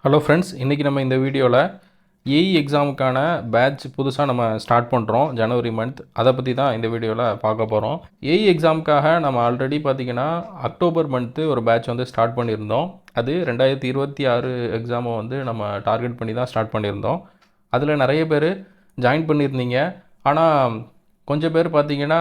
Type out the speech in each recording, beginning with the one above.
Hello friends, இன்றைக்கி நம்ம இந்த வீடியோவில் ஏஇ எக்ஸாமுக்கான பேட்ச் புதுசாக நம்ம ஸ்டார்ட் பண்ணுறோம் ஜனவரி மந்த். அதை பற்றி தான் இந்த வீடியோவில் பார்க்க போகிறோம். ஏஇ எக்ஸாமுக்காக நம்ம ஆல்ரெடி பார்த்திங்கன்னா அக்டோபர் மந்த்து ஒரு பேட்ச் வந்து ஸ்டார்ட் பண்ணியிருந்தோம். அது 2026 எக்ஸாமை வந்து நம்ம டார்கெட் பண்ணி தான் ஸ்டார்ட் பண்ணியிருந்தோம். அதில் நிறைய பேர் ஜாயின் பண்ணியிருந்தீங்க. ஆனால் கொஞ்சம் பேர் பார்த்தீங்கன்னா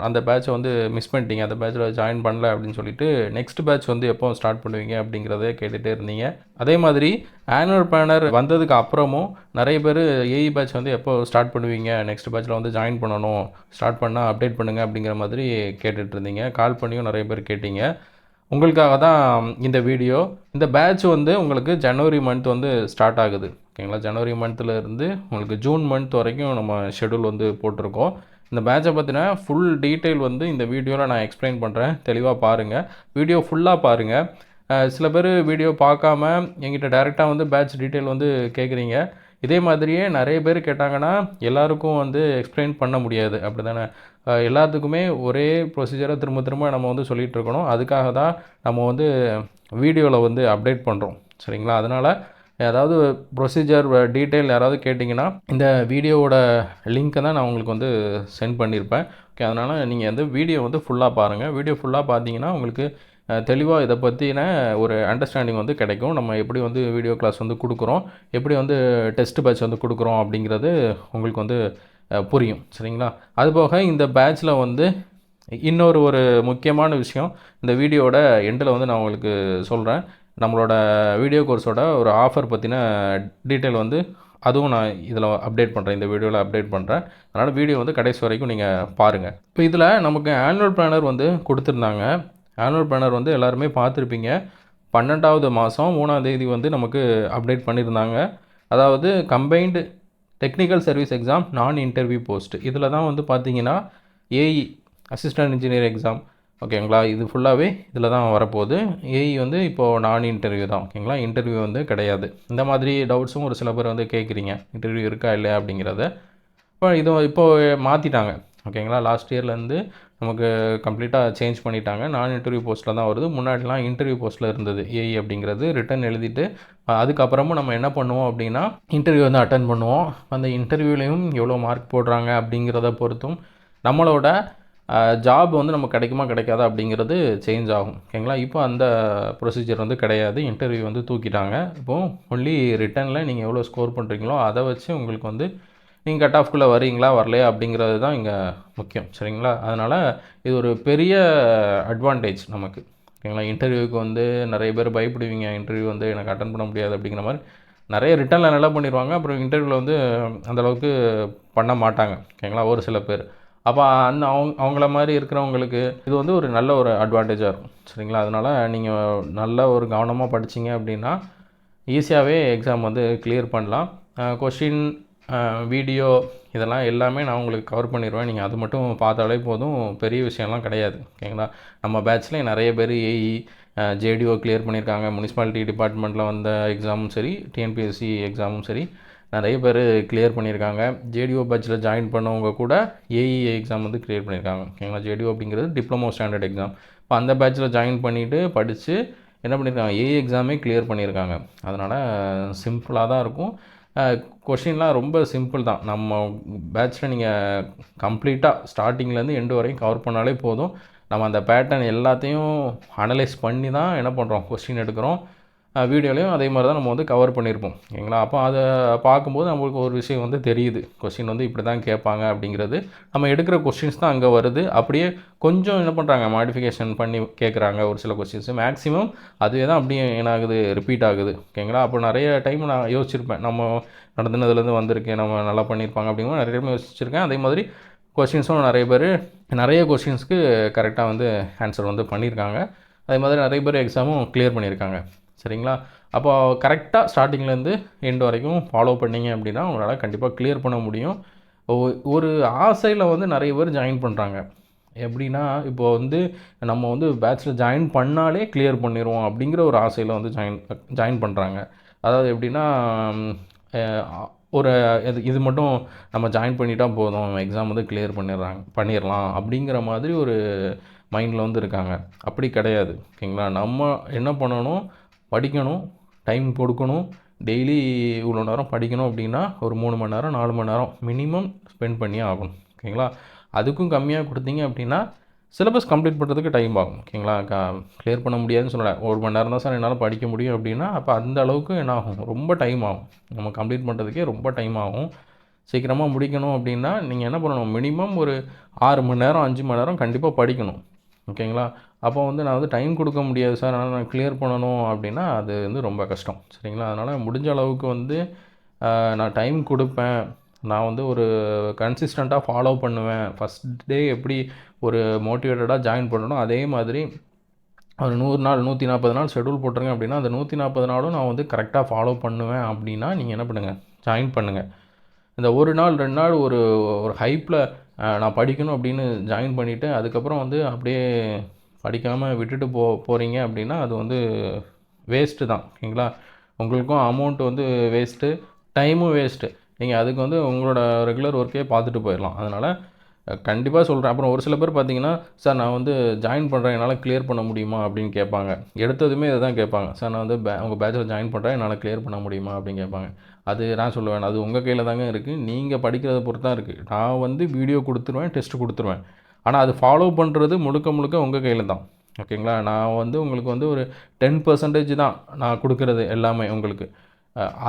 அந்த பேட்சை வந்து மிஸ் பண்ணிட்டீங்க, அந்த பேட்சில் ஜாயின் பண்ணல அப்படின்னு சொல்லிட்டு நெக்ஸ்ட் பேட்ச் வந்து எப்போ ஸ்டார்ட் பண்ணுவீங்க அப்படிங்கிறத கேட்டுகிட்டே இருந்தீங்க. அதே மாதிரி ஆனுவல் பிளானர் வந்ததுக்கு அப்புறமும் நிறைய பேர் ஏஇ பேட்ச் வந்து எப்போ ஸ்டார்ட் பண்ணுவீங்க, நெக்ஸ்ட் பேட்சில் வந்து ஜாயின் பண்ணணும், ஸ்டார்ட் பண்ணால் அப்டேட் பண்ணுங்கள் அப்படிங்கிற மாதிரி கேட்டுட்டு இருந்தீங்க. கால் பண்ணியும் நிறைய பேர் கேட்டீங்க. உங்களுக்காக தான் இந்த வீடியோ. இந்த பேட்ச் வந்து உங்களுக்கு ஜனவரி மந்த் வந்து ஸ்டார்ட் ஆகுது, ஓகேங்களா. ஜனவரி மந்த்தில் இருந்து உங்களுக்கு ஜூன் மந்த் வரைக்கும் நம்ம ஷெடியூல் வந்து போட்டிருக்கோம். இந்த பேட்சை பற்றின ஃபுல் டீட்டெயில் வந்து இந்த வீடியோவில் நான் எக்ஸ்பிளைன் பண்ணுறேன். தெளிவாக பாருங்கள், வீடியோ ஃபுல்லாக பாருங்கள். சில பேர் வீடியோ பார்க்காம எங்கிட்ட டைரெக்டாக வந்து பேட்ச் டீட்டெயில் வந்து கேட்குறீங்க. இதே மாதிரியே நிறைய பேர் கேட்டாங்கன்னா எல்லாருக்கும் வந்து எக்ஸ்பிளைன் பண்ண முடியாது, அப்படி தானே. எல்லாத்துக்குமே ஒரே ப்ரொசீஜரை திரும்ப திரும்ப நம்ம வந்து சொல்லிகிட்டு இருக்கணும். அதுக்காக தான் நம்ம வந்து வீடியோவில் வந்து அப்டேட் பண்ணுறோம், சரிங்களா. அதனால் ஏதாவது ப்ரொசீஜர் டீட்டெயில் யாராவது கேட்டிங்கன்னா இந்த வீடியோவோட லிங்க்கை தான் நான் உங்களுக்கு வந்து சென்ட் பண்ணியிருப்பேன், ஓகே. அதனால் நீங்கள் வந்து வீடியோ வந்து ஃபுல்லாக பாருங்கள். வீடியோ ஃபுல்லாக பார்த்தீங்கன்னா உங்களுக்கு தெளிவாக இதை பற்றின ஒரு அண்டர்ஸ்டாண்டிங் வந்து கிடைக்கும். நம்ம எப்படி வந்து வீடியோ கிளாஸ் வந்து கொடுக்குறோம், எப்படி வந்து டெஸ்ட் பேட்ச் வந்து கொடுக்குறோம் அப்படிங்கிறது உங்களுக்கு வந்து புரியும், சரிங்களா. அதுபோக இந்த பேட்சில் வந்து ஒரு முக்கியமான விஷயம் இந்த வீடியோவோட எண்டில் வந்து நான் உங்களுக்கு சொல்கிறேன். நம்மளோட வீடியோ கோர்ஸோட ஒரு ஆஃபர் பற்றின டீட்டெயில் வந்து அதுவும் நான் இதில் அப்டேட் பண்ணுறேன், இந்த வீடியோவில் அப்டேட் பண்ணுறேன். அதனால் வீடியோ வந்து கடைசி வரைக்கும் நீங்கள் பாருங்கள். இப்போ இதில் நமக்கு ஆனுவல் பிளானர் வந்து கொடுத்துருந்தாங்க. ஆனுவல் பிளானர் வந்து எல்லாருமே பார்த்துருப்பீங்க. 12வது மாதம் 3ஆம் தேதி வந்து நமக்கு அப்டேட் பண்ணியிருந்தாங்க. அதாவது கம்பைன்டு டெக்னிக்கல் சர்வீஸ் எக்ஸாம் நான் இன்டர்வியூ போஸ்ட். இதில் தான் வந்து பார்த்தீங்கன்னா ஏஇ அசிஸ்டன்ட் இன்ஜினியர் எக்ஸாம், ஓகேங்களா. இது ஃபுல்லாகவே இதில் தான் வரப்போகுது. ஏஇ வந்து இப்போது நான் இன்டர்வியூ தான், ஓகேங்களா. இன்டர்வியூ வந்து கிடையாது. இந்த மாதிரி டவுட்ஸும் ஒரு சில பேர் வந்து கேட்குறீங்க, இன்டர்வியூ இருக்கா இல்லையா அப்படிங்கிறத. இப்போது மாற்றிட்டாங்க, ஓகேங்களா. லாஸ்ட் இயர்லேருந்து நமக்கு கம்ப்ளீட்டாக சேஞ்ச் பண்ணிட்டாங்க. நான் இன்டர்வியூ போஸ்ட்டில் தான் வருது. முன்னாடிலாம் இன்டர்வியூ போஸ்ட்டில் இருந்தது ஏஇ அப்படிங்கிறது. ரிட்டன் எழுதிட்டு அதுக்கப்புறமும் நம்ம என்ன பண்ணுவோம் அப்படின்னா இன்டர்வியூ வந்து அட்டன் பண்ணுவோம். அந்த இன்டர்வியூலேயும் எவ்வளோ மார்க் போடுறாங்க அப்படிங்கிறத பொறுத்தும் நம்மளோட ஜாப் வந்து நமக்கு கிடைக்குமா கிடைக்காதா அப்படிங்கிறது சேஞ்ச் ஆகும், ஓகேங்களா. இப்போ அந்த ப்ரொசீஜர் வந்து கிடையாது. இன்டர்வியூ வந்து தூக்கிட்டாங்க. இப்போது ஒன்லி ரிட்டனில் நீங்கள் எவ்வளோ ஸ்கோர் பண்ணுறீங்களோ அதை வச்சு உங்களுக்கு வந்து நீங்கள் கட் ஆஃப்குள்ளே வரீங்களா வரலையா அப்படிங்கிறது தான் இங்கே முக்கியம், சரிங்களா. அதனால் இது ஒரு பெரிய அட்வான்டேஜ் நமக்கு, ஓகேங்களா. இன்டர்வியூக்கு வந்து நிறைய பேர் பயப்படுவீங்க, இன்டர்வியூ வந்து எனக்கு அட்டன் பண்ண முடியாது அப்படிங்கிற மாதிரி. நிறைய ரிட்டனில் நல்லா பண்ணிடுவாங்க, அப்புறம் இன்டர்வியூவில் வந்து அந்தளவுக்கு பண்ண மாட்டாங்க, ஓகேங்களா, ஒரு சில பேர். அப்போ அவங்கள மாதிரி இருக்கிறவங்களுக்கு இது வந்து ஒரு நல்ல ஒரு அட்வான்டேஜாக இருக்கும், சரிங்களா. அதனால் நீங்கள் நல்ல ஒரு கவனமாக படிச்சிங்க அப்படின்னா ஈஸியாகவே எக்ஸாம் வந்து கிளியர் பண்ணலாம். கொஷின், வீடியோ இதெல்லாம் எல்லாமே நான் உங்களுக்கு கவர் பண்ணிடுவேன். நீங்கள் அது மட்டும் பார்த்தாலே போதும், பெரிய விஷயம்லாம் கிடையாது, ஓகேங்களா. நம்ம பேட்ச்லேயே நிறைய பேர் ஏஇ ஜேடிஓ கிளியர் பண்ணியிருக்காங்க. முனிசிபாலிட்டி டிபார்ட்மெண்ட்டில் வந்த எக்ஸாமும் சரி, டிஎன்பிஎஸ்சி எக்ஸாமும் சரி, நிறைய பேர் கிளியர் பண்ணியிருக்காங்க. ஜேடிஓ பேட்சில் ஜாயின் பண்ணவங்க கூட ஏஇ எக்ஸாம் வந்து கிளியர் பண்ணியிருக்காங்க, ஓகேங்களா. ஜேடிஓ அப்படிங்கிறது டிப்ளமோ ஸ்டாண்டர்ட் எக்ஸாம். இப்போ அந்த பேட்சில் ஜாயின் பண்ணிவிட்டு படித்து என்ன பண்ணியிருக்காங்க, ஏஇ எக்ஸாமே கிளியர் பண்ணியிருக்காங்க. அதனால் சிம்பிளாக தான் இருக்கும். கொஷின்லாம் ரொம்ப சிம்பிள் தான். நம்ம பேட்சில் நீங்கள் கம்ப்ளீட்டாக ஸ்டார்டிங்லேருந்து எண்டு வரைக்கும் கவர் பண்ணாலே போதும். நம்ம அந்த பேட்டர்ன் எல்லாத்தையும் அனலைஸ் பண்ணி தான் என்ன பண்ணுறோம், கொஸ்டின் எடுக்கிறோம். வீடியோலையும் அதே மாதிரி தான் நம்ம வந்து கவர் பண்ணியிருப்போம், ஓகேங்களா. அப்போ அதை பார்க்கும்போது நம்மளுக்கு ஒரு விஷயம் வந்து தெரியுது, கொஸ்டின் வந்து இப்படி தான் கேட்பாங்க அப்படிங்கிறது. நம்ம எடுக்கிற கொஸ்டின்ஸ் தான் அங்கே வருது. அப்படியே கொஞ்சம் என்ன பண்ணுறாங்க, மாடிஃபிகேஷன் பண்ணி கேட்குறாங்க ஒரு சில கொஸ்டின்ஸு. மேக்ஸிமம் அதுவே தான் அப்படியே என்ன ஆகுது, ரிப்பீட் ஆகுது, ஓகேங்களா. அப்போ நிறைய டைம் நான் யோசிச்சிருப்பேன், நம்ம நடந்துனதுலேருந்து வந்திருக்கேன், நம்ம நல்லா பண்ணியிருப்பாங்க அப்படிங்கிற நிறைய டைம் யோசிச்சிருக்கேன். அதே மாதிரி கொஸ்டின்ஸும் நிறைய கொஸ்டின்ஸ்க்கு கரெக்டாக வந்து ஆன்சர் வந்து பண்ணியிருக்காங்க. அதே மாதிரி நிறைய பேர் எக்ஸாமும் கிளியர் பண்ணியிருக்காங்க, சரிங்களா. அப்போ கரெக்டாக ஸ்டார்டிங்லேருந்து எண்டு வரைக்கும் ஃபாலோ பண்ணிங்க அப்படின்னா உங்களால் கண்டிப்பாக கிளியர் பண்ண முடியும். ஒரு ஆசையில் வந்து நிறைய பேர் ஜாயின் பண்ணுறாங்க. எப்படின்னா இப்போது வந்து நம்ம வந்து பேட்சில் ஜாயின் பண்ணாலே கிளியர் பண்ணிடுவோம் அப்படிங்கிற ஒரு ஆசையில் வந்து ஜாயின் பண்ணுறாங்க. அதாவது எப்படின்னா ஒரு இது மட்டும் நம்ம ஜாயின் பண்ணிட்டா போதும், எக்ஸாம் வந்து கிளியர் பண்ணிடலாம் அப்படிங்கிற மாதிரி ஒரு மைண்டில் வந்து இருக்காங்க. அப்படி கிடையாது, ஓகேங்களா. நம்ம என்ன பண்ணணும், படிக்கணும், டைம் கொடுக்கணும். டெய்லி இவ்வளோ நேரம் படிக்கணும் அப்படின்னா ஒரு 3 மணி நேரம் 4 மணி நேரம் மினிமம் ஸ்பெண்ட் பண்ணியே ஆகணும். ஓகேங்களா? அதுக்கும் கம்மியாக கொடுத்தீங்க அப்படின்னா சிலபஸ் கம்ப்ளீட் பண்ணுறதுக்கு டைம் ஆகும். ஓகேங்களா? கிளியர் பண்ண முடியாதுன்னு சொல்லலை. 1 மணி நேரம் தான் சார் என்னால் படிக்க முடியும் அப்படின்னா அப்போ அந்த அளவுக்கு என்ன ஆகும், ரொம்ப டைம் ஆகும். நம்ம கம்ப்ளீட் பண்ணுறதுக்கே ரொம்ப டைம் ஆகும். சீக்கிரமாக முடிக்கணும் அப்படின்னா நீங்கள் என்ன பண்ணணும், மினிமம் ஒரு 6 மணி நேரம் 5 மணி நேரம் கண்டிப்பாக படிக்கணும். ஓகேங்களா? அப்போ வந்து நான் வந்து டைம் கொடுக்க முடியாது சார், ஆனால் நான் கிளியர் பண்ணணும் அப்படின்னா அது வந்து ரொம்ப கஷ்டம். சரிங்களா? அதனால் முடிஞ்ச அளவுக்கு வந்து நான் டைம் கொடுப்பேன். நான் வந்து ஒரு கன்சிஸ்டண்ட்டாக ஃபாலோ பண்ணுவேன். ஃபஸ்ட் டே எப்படி ஒரு மோட்டிவேட்டடாக ஜாயின் பண்ணணும் அதே மாதிரி ஒரு 100 நாள் 140 நாள் ஷெட்யூல் போட்டுருங்க அப்படின்னா அந்த 140 நாளும் நான் வந்து கரெக்டாக ஃபாலோ பண்ணுவேன் அப்படின்னா நீங்கள் என்ன பண்ணுங்கள், ஜாயின் பண்ணுங்கள். இந்த 1 நாள் 2 நாள் ஒரு ஒரு ஹைப்பில் நான் படிக்கணும் அப்படின்னு ஜாயின் பண்ணிவிட்டு அதுக்கப்புறம் வந்து அப்படியே படிக்காமல் விட்டுட்டு போகிறீங்க அப்படின்னா அது வந்து வேஸ்ட்டு தான். ஓகேங்களா? உங்களுக்கும் அமௌண்ட் வந்து வேஸ்ட்டு, டைமும் வேஸ்ட்டு. நீங்கள் அதுக்கு வந்து உங்களோட ரெகுலர் ஒர்க்கே பார்த்துட்டு போயிடலாம். அதனால் கண்டிப்பாக சொல்கிறேன். அப்புறம் ஒரு சில பேர் பார்த்தீங்கன்னா, சார் நான் வந்து ஜாயின் பண்ணுறேன், என்னால் கிளியர் பண்ண முடியுமா அப்படின்னு கேட்பாங்க. எடுத்ததுமே இதை தான் கேட்பாங்க, சார் நான் வந்து உங்கள் பேட்சில் ஜாயின் பண்ணுறேன், என்னால் கிளியர் பண்ண முடியுமா அப்படின்னு கேட்பாங்க. அது நான் சொல்லுவேன், அது உங்கள் கையில் தாங்க இருக்குது, நீங்கள் படிக்கிறத பொறுத்து தான் இருக்குது. நான் வந்து வீடியோ கொடுத்துருவேன், டெஸ்ட் கொடுத்துருவேன், ஆனால் அது ஃபாலோ பண்ணுறது முழுக்க முழுக்க உங்கள் கையில் தான். ஓகேங்களா? நான் வந்து உங்களுக்கு வந்து ஒரு 10% தான் நான் கொடுக்குறது எல்லாமே உங்களுக்கு.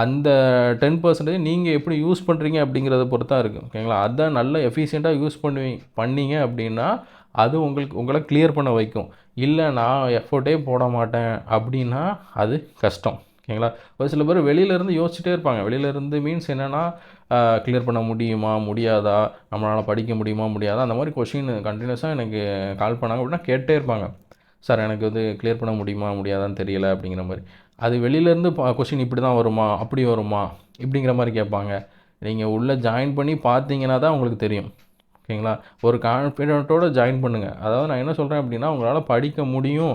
அந்த 10% நீங்கள் எப்படி யூஸ் பண்ணுறீங்க அப்படிங்கிறத பொறுத்து தான் இருக்குது. ஓகேங்களா? அதான் நல்ல எஃபிஷியண்ட்டாக யூஸ் பண்ணீங்க அப்படின்னா அது உங்களை கிளியர் பண்ண வைக்கும். இல்லை நான் எஃபோர்ட்டே போட மாட்டேன் அப்படின்னா அது கஷ்டம். ஓகேங்களா? ஒரு சில பேர் வெளியிலேருந்து யோசிச்சுட்டே இருப்பாங்க. வெளியிலேருந்து மீன்ஸ் என்னென்னா கிளியர் பண்ண முடியுமா முடியாதா, நம்மளால் படிக்க முடியுமா முடியாதா, அந்த மாதிரி கொஷின் கண்டினியூஸாக எனக்கு கால் பண்ணாங்க அப்படின்னா கேட்டே இருப்பாங்க, சார் எனக்கு வந்து கிளியர் பண்ண முடியுமா முடியாதான்னு தெரியல அப்படிங்கிற மாதிரி. அது வெளியிலேருந்து கொஷின் இப்படி தான் வருமா அப்படி வருமா இப்படிங்கிற மாதிரி கேட்பாங்க. நீங்கள் உள்ளே ஜாயின் பண்ணி பார்த்தீங்கன்னா தான் உங்களுக்கு தெரியும். ஓகேங்களா? ஒரு கான்ஃபிடென்ட்டோடு ஜாயின் பண்ணுங்கள். அதாவது நான் என்ன சொல்கிறேன் அப்படின்னா, உங்களால் படிக்க முடியும்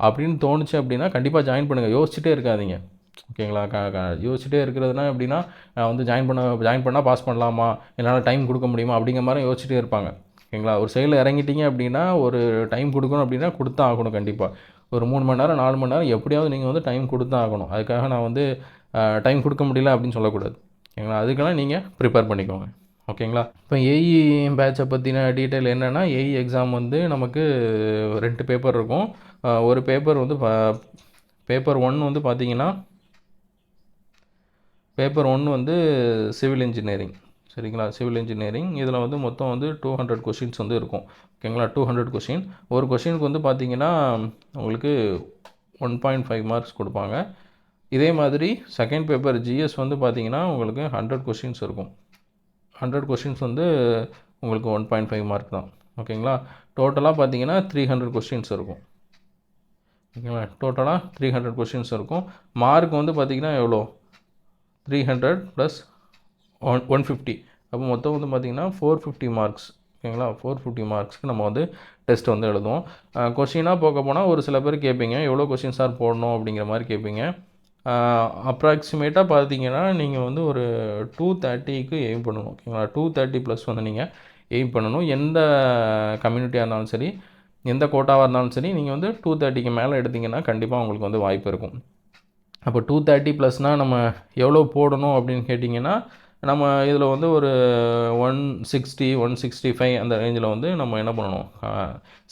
அப்படின்னு தோணுச்சு அப்படின்னா கண்டிப்பாக ஜாயின் பண்ணுங்கள். யோசிச்சுட்டே இருக்காதீங்க. ஓகேங்களா? யோசிச்சுட்டே இருக்கிறதுனா எப்படின்னா, நான் வந்து ஜாயின் பண்ணால் பாஸ் பண்ணலாமா, என்னால் டைம் கொடுக்க முடியுமா அப்படிங்கிற மாதிரி யோசிச்சுட்டே இருப்பாங்க. ஓகேங்களா? ஒரு செயலில் இறங்கிட்டீங்க அப்படின்னா ஒரு டைம் கொடுக்கணும் அப்படின்னா கொடுத்தா ஆகணும் கண்டிப்பாக. ஒரு 3 மணி நேரம் 4 மணி நேரம் எப்படியாவது நீங்கள் வந்து டைம் கொடுத்தா ஆகணும். அதுக்காக நான் வந்து டைம் கொடுக்க முடியல அப்படின்னு சொல்லக்கூடாது. ஓகேங்களா? அதுக்கெல்லாம் நீங்கள் ப்ரிப்பேர் பண்ணிக்கோங்க. ஓகேங்களா? இப்போ ஏஇ பேட்சை பற்றின டீட்டெயில் என்னென்னா, ஏஇ எக்ஸாம் வந்து நமக்கு 2 பேப்பர் இருக்கும். ஒரு பேப்பர் வந்து பேப்பர் 1 வந்து பார்த்தீங்கன்னா, பேப்பர் 1 வந்து சிவில் இன்ஜினியரிங். சரிங்களா? சிவில் இன்ஜினியரிங் இதில் வந்து மொத்தம் வந்து 200 கொஷின்ஸ் வந்து இருக்கும். ஓகேங்களா? 200 கொஷின். ஒரு கொஷினுக்கு வந்து பார்த்தீங்கன்னா உங்களுக்கு 1.5 மார்க்ஸ் கொடுப்பாங்க. இதே மாதிரி செகண்ட் பேப்பர் ஜிஎஸ் வந்து பார்த்தீங்கன்னா உங்களுக்கு 100 கொஷின்ஸ் இருக்கும். 100 கொஷின்ஸ் வந்து உங்களுக்கு 1.5 மார்க் தான். ஓகேங்களா? டோட்டலாக பார்த்தீங்கன்னா 300 கொஷின்ஸ் இருக்கும். ஓகேங்களா? டோட்டலாக 300 கொஷின்ஸ் இருக்கும். மார்க் வந்து பார்த்தீங்கன்னா எவ்வளோ, 300 ப்ளஸ் 150. அப்போ மொத்தம் வந்து பார்த்திங்கன்னா 450 மார்க்ஸ். ஓகேங்களா? 450 மார்க்ஸ்க்கு நம்ம வந்து டெஸ்ட் வந்து எழுதுவோம். கொஷினாக போக போனால் ஒரு சில பேர் கேட்பீங்க, எவ்வளோ கொஷின் சார் போடணும் அப்படிங்கிற மாதிரி கேட்பீங்க. அப்ராக்சிமேட்டாக பார்த்தீங்கன்னா நீங்கள் வந்து ஒரு 230க்கு எய்ம் பண்ணணும். ஓகேங்களா? 230 ப்ளஸ் வந்து நீங்கள் எய்ம் பண்ணணும். எந்த கம்யூனிட்டியாக இருந்தாலும் சரி, எந்த கோட்டாவாக இருந்தாலும் சரி, நீங்கள் வந்து 230க்கு மேலே எடுத்திங்கன்னா கண்டிப்பாக உங்களுக்கு வந்து வாய்ப்பு இருக்கும். அப்போ 230 ப்ளஸ்னால் நம்ம எவ்வளோ போடணும் அப்படின்னு கேட்டிங்கன்னா, நம்ம இதில் வந்து ஒரு 160 165 அந்த ரேஞ்சில் வந்து நம்ம என்ன பண்ணணும்,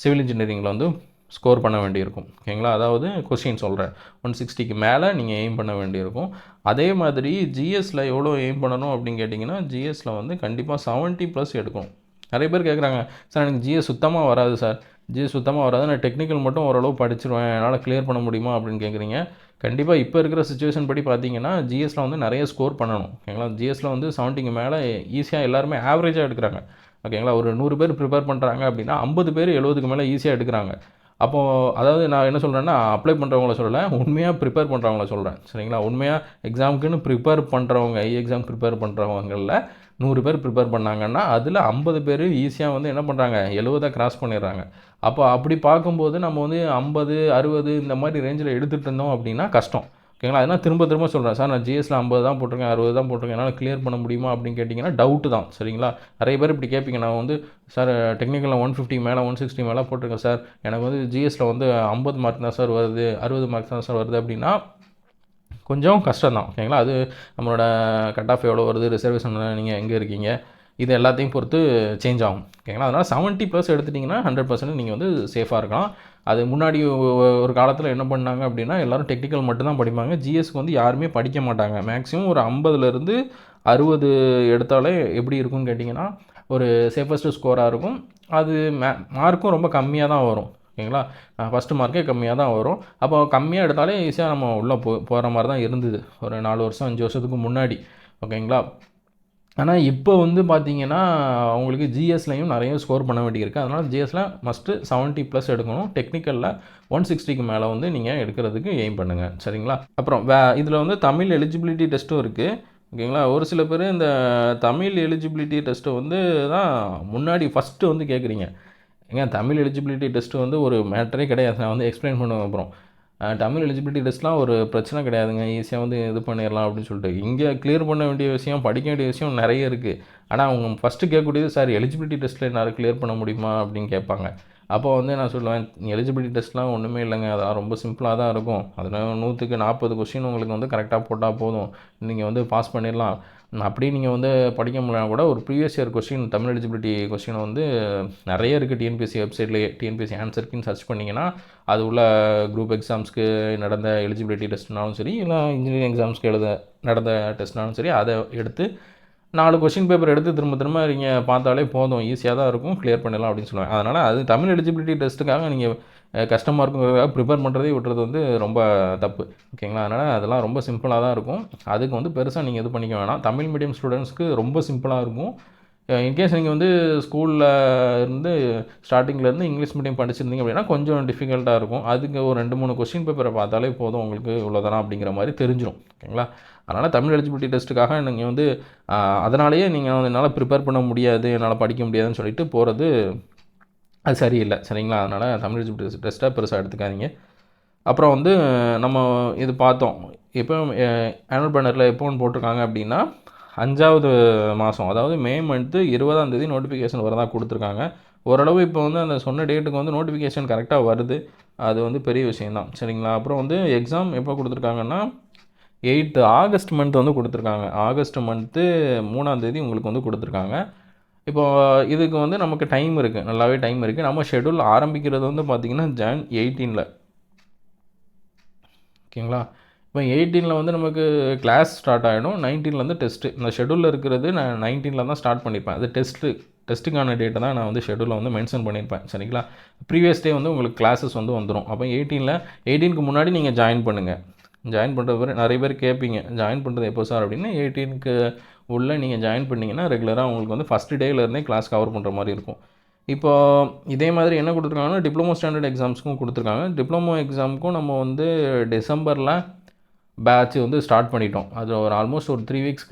சிவில் இன்ஜினியரிங்கில் வந்து ஸ்கோர் பண்ண வேண்டியிருக்கும். ஓகேங்களா? அதாவது கொஸ்டின் சொல்கிறேன், 160க்கு மேலே நீங்கள் எய்ம் பண்ண வேண்டியிருக்கும். அதே மாதிரி ஜிஎஸ்சில் எவ்வளோ எய்ம் பண்ணணும் அப்படின்னு கேட்டிங்கன்னா, ஜிஎஸ்சில் வந்து கண்டிப்பாக 70 ப்ளஸ் எடுக்கணும். நிறைய பேர் கேட்குறாங்க, சார் எனக்கு ஜிஎஸ் சுத்தமாக வராது சார், ஜிஎஸ் சுத்தமாக வராது, நான் டெக்னிக்கல் மட்டும் ஓரளவு படிச்சிருவேன், என்னால் கிளியர் பண்ண முடியுமா அப்படின்னு கேட்குறீங்க. கண்டிப்பாக இப்போ இருக்கிற சுச்சுவேஷன் படி பார்த்தீங்கன்னா ஜிஎஸ்சில் வந்து நிறைய ஸ்கோர் பண்ணணும். ஓகேங்களா? ஜிஎஸ்சில் வந்து 70க்கு மேலே ஈஸியாக எல்லாருமே ஆவரேஜாக எடுக்கிறாங்க. ஓகேங்களா? ஒரு 100 பேர் ப்ரிப்பேர் பண்ணுறாங்க அப்படின்னா 50 பேர் 70க்கு மேலே ஈஸியாக எடுக்கிறாங்க. அப்போது அதாவது நான் என்ன சொல்கிறேன்னா, அப்ளை பண்ணுறவங்கள சொல்லலை, உண்மையாக ப்ரிப்பேர் பண்ணுறவங்கள சொல்கிறேன். சரிங்களா? உண்மையாக எக்ஸாமுக்குன்னு ப்ரிப்பேர் பண்ணுறவங்க, எக்ஸாம் ப்ரிப்பேர் பண்ணுறவங்களில் 100 பேர் ப்ரிப்பேர் பண்ணாங்கன்னா அதில் 50 பேர் ஈஸியாக வந்து என்ன பண்ணுறாங்க, 70 கிராஸ் பண்ணிடுறாங்க. அப்போ அப்படி பார்க்கும்போது நம்ம வந்து 50 60 இந்த மாதிரி ரேஞ்சில் எடுத்துகிட்டு இருந்தோம் அப்படின்னா கஷ்டம். ஓகேங்களா? அதனால் திரும்ப திரும்ப சொல்கிறேன், சார் நான் ஜிஎஸ்சில் 50 தான் போட்டிருக்கேன், 60 தான் போட்டிருக்கேன், என்னால் கிளியர் பண்ண முடியுமா அப்படின்னு கேட்டிங்கன்னா டவுட்டு தான். சரிங்களா? நிறைய பேர் இப்படி கேட்பீங்க, நான் வந்து சார் டெக்னிக்கலில் 150 மேலே 160 மேலே போட்டிருக்கேன் சார், எனக்கு வந்து ஜிஎஸ்சில் வந்து 50 மார்க் தான் சார் வருது, 60 மார்க்ஸ் தான் சார் வருது அப்படின்னா கொஞ்சம் கஷ்டம் தான். ஓகேங்களா? அது நம்மளோட கட் ஆஃப் எவ்வளோ வருது, ரிசர்வேஷனில் நீங்கள் எங்கே இருக்கீங்க, இது எல்லாத்தையும் பொறுத்து சேஞ்ச் ஆகும். ஓகேங்களா? அதனால் 70+ எடுத்துட்டிங்கன்னா 100% நீங்கள் வந்து சேஃபாக இருக்கலாம். அது முன்னாடி ஒரு காலத்தில் என்ன பண்ணாங்க அப்படின்னா, எல்லோரும் டெக்னிக்கல் மட்டும்தான் படிப்பாங்க. ஜிஎஸ்க்கு வந்து யாருமே படிக்க மாட்டாங்க. மேக்ஸிமம் ஒரு 50லேருந்து 60 எடுத்தாலே எப்படி இருக்கும்னு கேட்டிங்கன்னா, ஒரு சேஃபஸ்ட்டு ஸ்கோராக இருக்கும். அது மார்க்கும் ரொம்ப கம்மியாக தான் வரும். ஓகேங்களா? ஃபஸ்ட்டு மார்க்கே கம்மியாக தான் வரும். அப்போ கம்மியாக எடுத்தாலே ஈஸியாக நம்ம உள்ளே போகிற மாதிரி தான் இருந்தது ஒரு 4 வருஷம் 5 வருஷத்துக்கு முன்னாடி. ஓகேங்களா? ஆனால் இப்போ வந்து பார்த்தீங்கன்னா அவங்களுக்கு ஜிஎஸ்லையும் நிறைய ஸ்கோர் பண்ண வேண்டியிருக்கு. அதனால் ஜிஎஸ்ல மஸ்ட்டு 70+ எடுக்கணும். டெக்னிக்கலில் 160க்கு மேலே வந்து நீங்கள் எடுக்கிறதுக்கு எய்ம் பண்ணுங்கள். சரிங்களா? அப்புறம் இதில் வந்து தமிழ் எலிஜிபிலிட்டி டெஸ்ட்டும் இருக்குது. ஓகேங்களா? ஒரு சில பேர் இந்த தமிழ் எலிஜிபிலிட்டி டெஸ்ட்டை வந்து தான் முன்னாடி ஃபஸ்ட்டு வந்து கேட்குறீங்க. ஏங்க தமிழ் எலிஜிபிலிட்டி டெஸ்ட்டு வந்து ஒரு மேட்டரே கிடையாது. நான் வந்து எக்ஸ்பிளைன் பண்ணுவேன் அப்புறம். தமிழ் எலிஜிபிலிட்டி டெஸ்ட்லாம் ஒரு பிரச்சனை கிடையாதுங்க. ஈஸியாக வந்து இது பண்ணிடலாம் அப்படின்னு சொல்லிட்டு. இங்கே கிளியர் பண்ண வேண்டிய விஷயம், படிக்க வேண்டிய விஷயம் நிறைய இருக்குது. ஆனால் அவங்க ஃபஸ்ட்டு கேட்கக்கூடியது, சார் எலிஜிபிலிட்டி டெஸ்ட்டில் என்னால் கிளியர் பண்ண முடியுமா அப்படின்னு கேட்பாங்க. அப்போ வந்து நான் சொல்லுவேன், எலிஜிபிலிட்டி டெஸ்ட்லாம் ஒன்றுமே இல்லைங்க. அதெல்லாம் ரொம்ப சிம்பிளாக தான் இருக்கும். அதில் 100க்கு 40 கொஸ்டின் உங்களுக்கு வந்து கரெக்டாக போட்டால் போதும். நீங்கள் வந்து பாஸ் பண்ணிடலாம். அப்படியே நீங்கள் வந்து படிக்க முடியலனா கூட ஒரு previous year question, Tamil eligibility question வந்து நிறைய இருக்குது டிஎன்பிஎஸ்சி வெப்சைட்லேயே. டிஎன்பிஎஸ்சி ஆன்சர் கீன்னு சர்ச் பண்ணிங்கன்னா அது உள்ள குரூப் எக்ஸாம்ஸ்க்கு நடந்த எலிஜிபிலிட்டி டெஸ்ட்னாலும் சரி, இல்லை இன்ஜினியரிங் எக்ஸாம்ஸ்க்கு நடந்த டெஸ்ட்னாலும் சரி, அதை எடுத்து 4 கொஸ்டின் பேப்பர் எடுத்து திரும்ப திரும்ப நீங்கள் பார்த்தாலே போதும். ஈஸியாக தான் இருக்கும், கிளியர் பண்ணிடலாம் அப்படின்னு சொல்லுவேன். அதனால் அது தமிழ் எலிஜிபிலிட்டி டெஸ்ட்டுக்காக நீங்கள் கஷ்டமாக இருக்குங்கிறதுக்காக ப்ரிப்பேர் பண்ணுறதே விட்டுறது வந்து ரொம்ப தப்பு. ஓகேங்களா? அதனால் அதெல்லாம் ரொம்ப சிம்பிளாக தான் இருக்கும். அதுக்கு வந்து பெருசாக நீங்கள் இது பண்ணிக்க வேணாம். தமிழ் மீடியம் ஸ்டூடெண்ட்ஸ்க்கு ரொம்ப சிம்பிளாக இருக்கும். இன்கேஸ் நீங்கள் வந்து ஸ்கூலில் இருந்து ஸ்டார்டிங்லேருந்து இங்கிலீஷ் மீடியம் படிச்சிருந்தீங்க அப்படின்னா கொஞ்சம் டிஃபிகல்ட்டாக இருக்கும். அதுக்கு ஒரு 2-3 கொஸ்டின் பேப்பரை பார்த்தாலே போதும், உங்களுக்கு இவ்வளோதானா அப்படிங்கிற மாதிரி தெரிஞ்சிடும். ஓகேங்களா? அதனால் தமிழ் எலிஜிபிலிட்டி டெஸ்ட்டுக்காக நீங்கள் வந்து அதனாலேயே நீங்கள் வந்து என்னால் ப்ரிப்பேர் பண்ண முடியாது, என்னால் படிக்க முடியாதுன்னு சொல்லிட்டு போகிறது அது சரியில்லை. சரிங்களா? அதனால் தமிழ் எலிஜிபிலிட்டி டெஸ்ட்டை பெருசாக எடுத்துக்காதீங்க. அப்புறம் வந்து நம்ம இது பார்த்தோம். இப்போ ஆனுவல் பிளானரில் எப்போன்னு போட்டிருக்காங்க அப்படின்னா 5வது மாதம், அதாவது மே மந்த்து 20ஆம் தேதி நோட்டிஃபிகேஷன் வரதா கொடுத்துருக்காங்க. ஓரளவு இப்போ வந்து அந்த சொன்ன டேட்டுக்கு வந்து நோட்டிஃபிகேஷன் கரெக்டாக வருது. அது வந்து பெரிய விஷயந்தான். சரிங்களா? அப்புறம் வந்து எக்ஸாம் எப்போ கொடுத்துருக்காங்கன்னா 8 ஆகஸ்ட் மந்த் வந்து கொடுத்துருக்காங்க. ஆகஸ்ட் மந்த்து 3ஆம் தேதி உங்களுக்கு வந்து கொடுத்துருக்காங்க. இப்போது இதுக்கு வந்து நமக்கு டைம் இருக்குது, நல்லாவே டைம் இருக்குது. நம்ம ஷெட்யூல் ஆரம்பிக்கிறது வந்து பார்த்திங்கன்னா Jan 18. ஓகேங்களா? இப்போ 18 வந்து நமக்கு கிளாஸ் ஸ்டார்ட் ஆகிடும். 19 டெஸ்ட்டு. இந்த ஷெட்யூலில் இருக்கிறது நான் 19 தான் ஸ்டார்ட் பண்ணியிருப்பேன். அது டெஸ்ட்டுக்கான டேட்டை தான் நான் வந்து ஷெட்யூலில் வந்து மென்ஷன் பண்ணியிருப்பேன். சரிங்களா? ப்ரீவியஸ் டே வந்து உங்களுக்கு கிளாஸஸ் வந்து வந்துடும். அப்போ 18க்கு முன்னாடி நீங்கள் ஜாயின் பண்ணுங்கள். ஜாயின் பண்ணுறது நிறைய பேர் கேட்பீங்க, ஜாயின் பண்ணுறது எப்போ சார் அப்படின்னு. 18க்கு உள்ளே நீங்கள் ஜாயின் பண்ணிங்கன்னா ரெகுலராக உங்களுக்கு வந்து ஃபஸ்ட்டு டேலேருந்தே கிளாஸ் கவர் பண்ணுற மாதிரி இருக்கும். இப்போது இதே மாதிரி என்ன கொடுத்துருக்காங்கன்னா டிப்ளமோ ஸ்டாண்டர்ட் எக்ஸாம்ஸ்க்கும் கொடுத்துருக்காங்க. டிப்ளமோ எக்ஸாமுக்கும் நம்ம வந்து டிசம்பரில் பேட்ச் வந்து ஸ்டார்ட் பண்ணிட்டோம். அது ஒரு ஆல்மோஸ்ட் ஒரு 2 வீக்ஸ்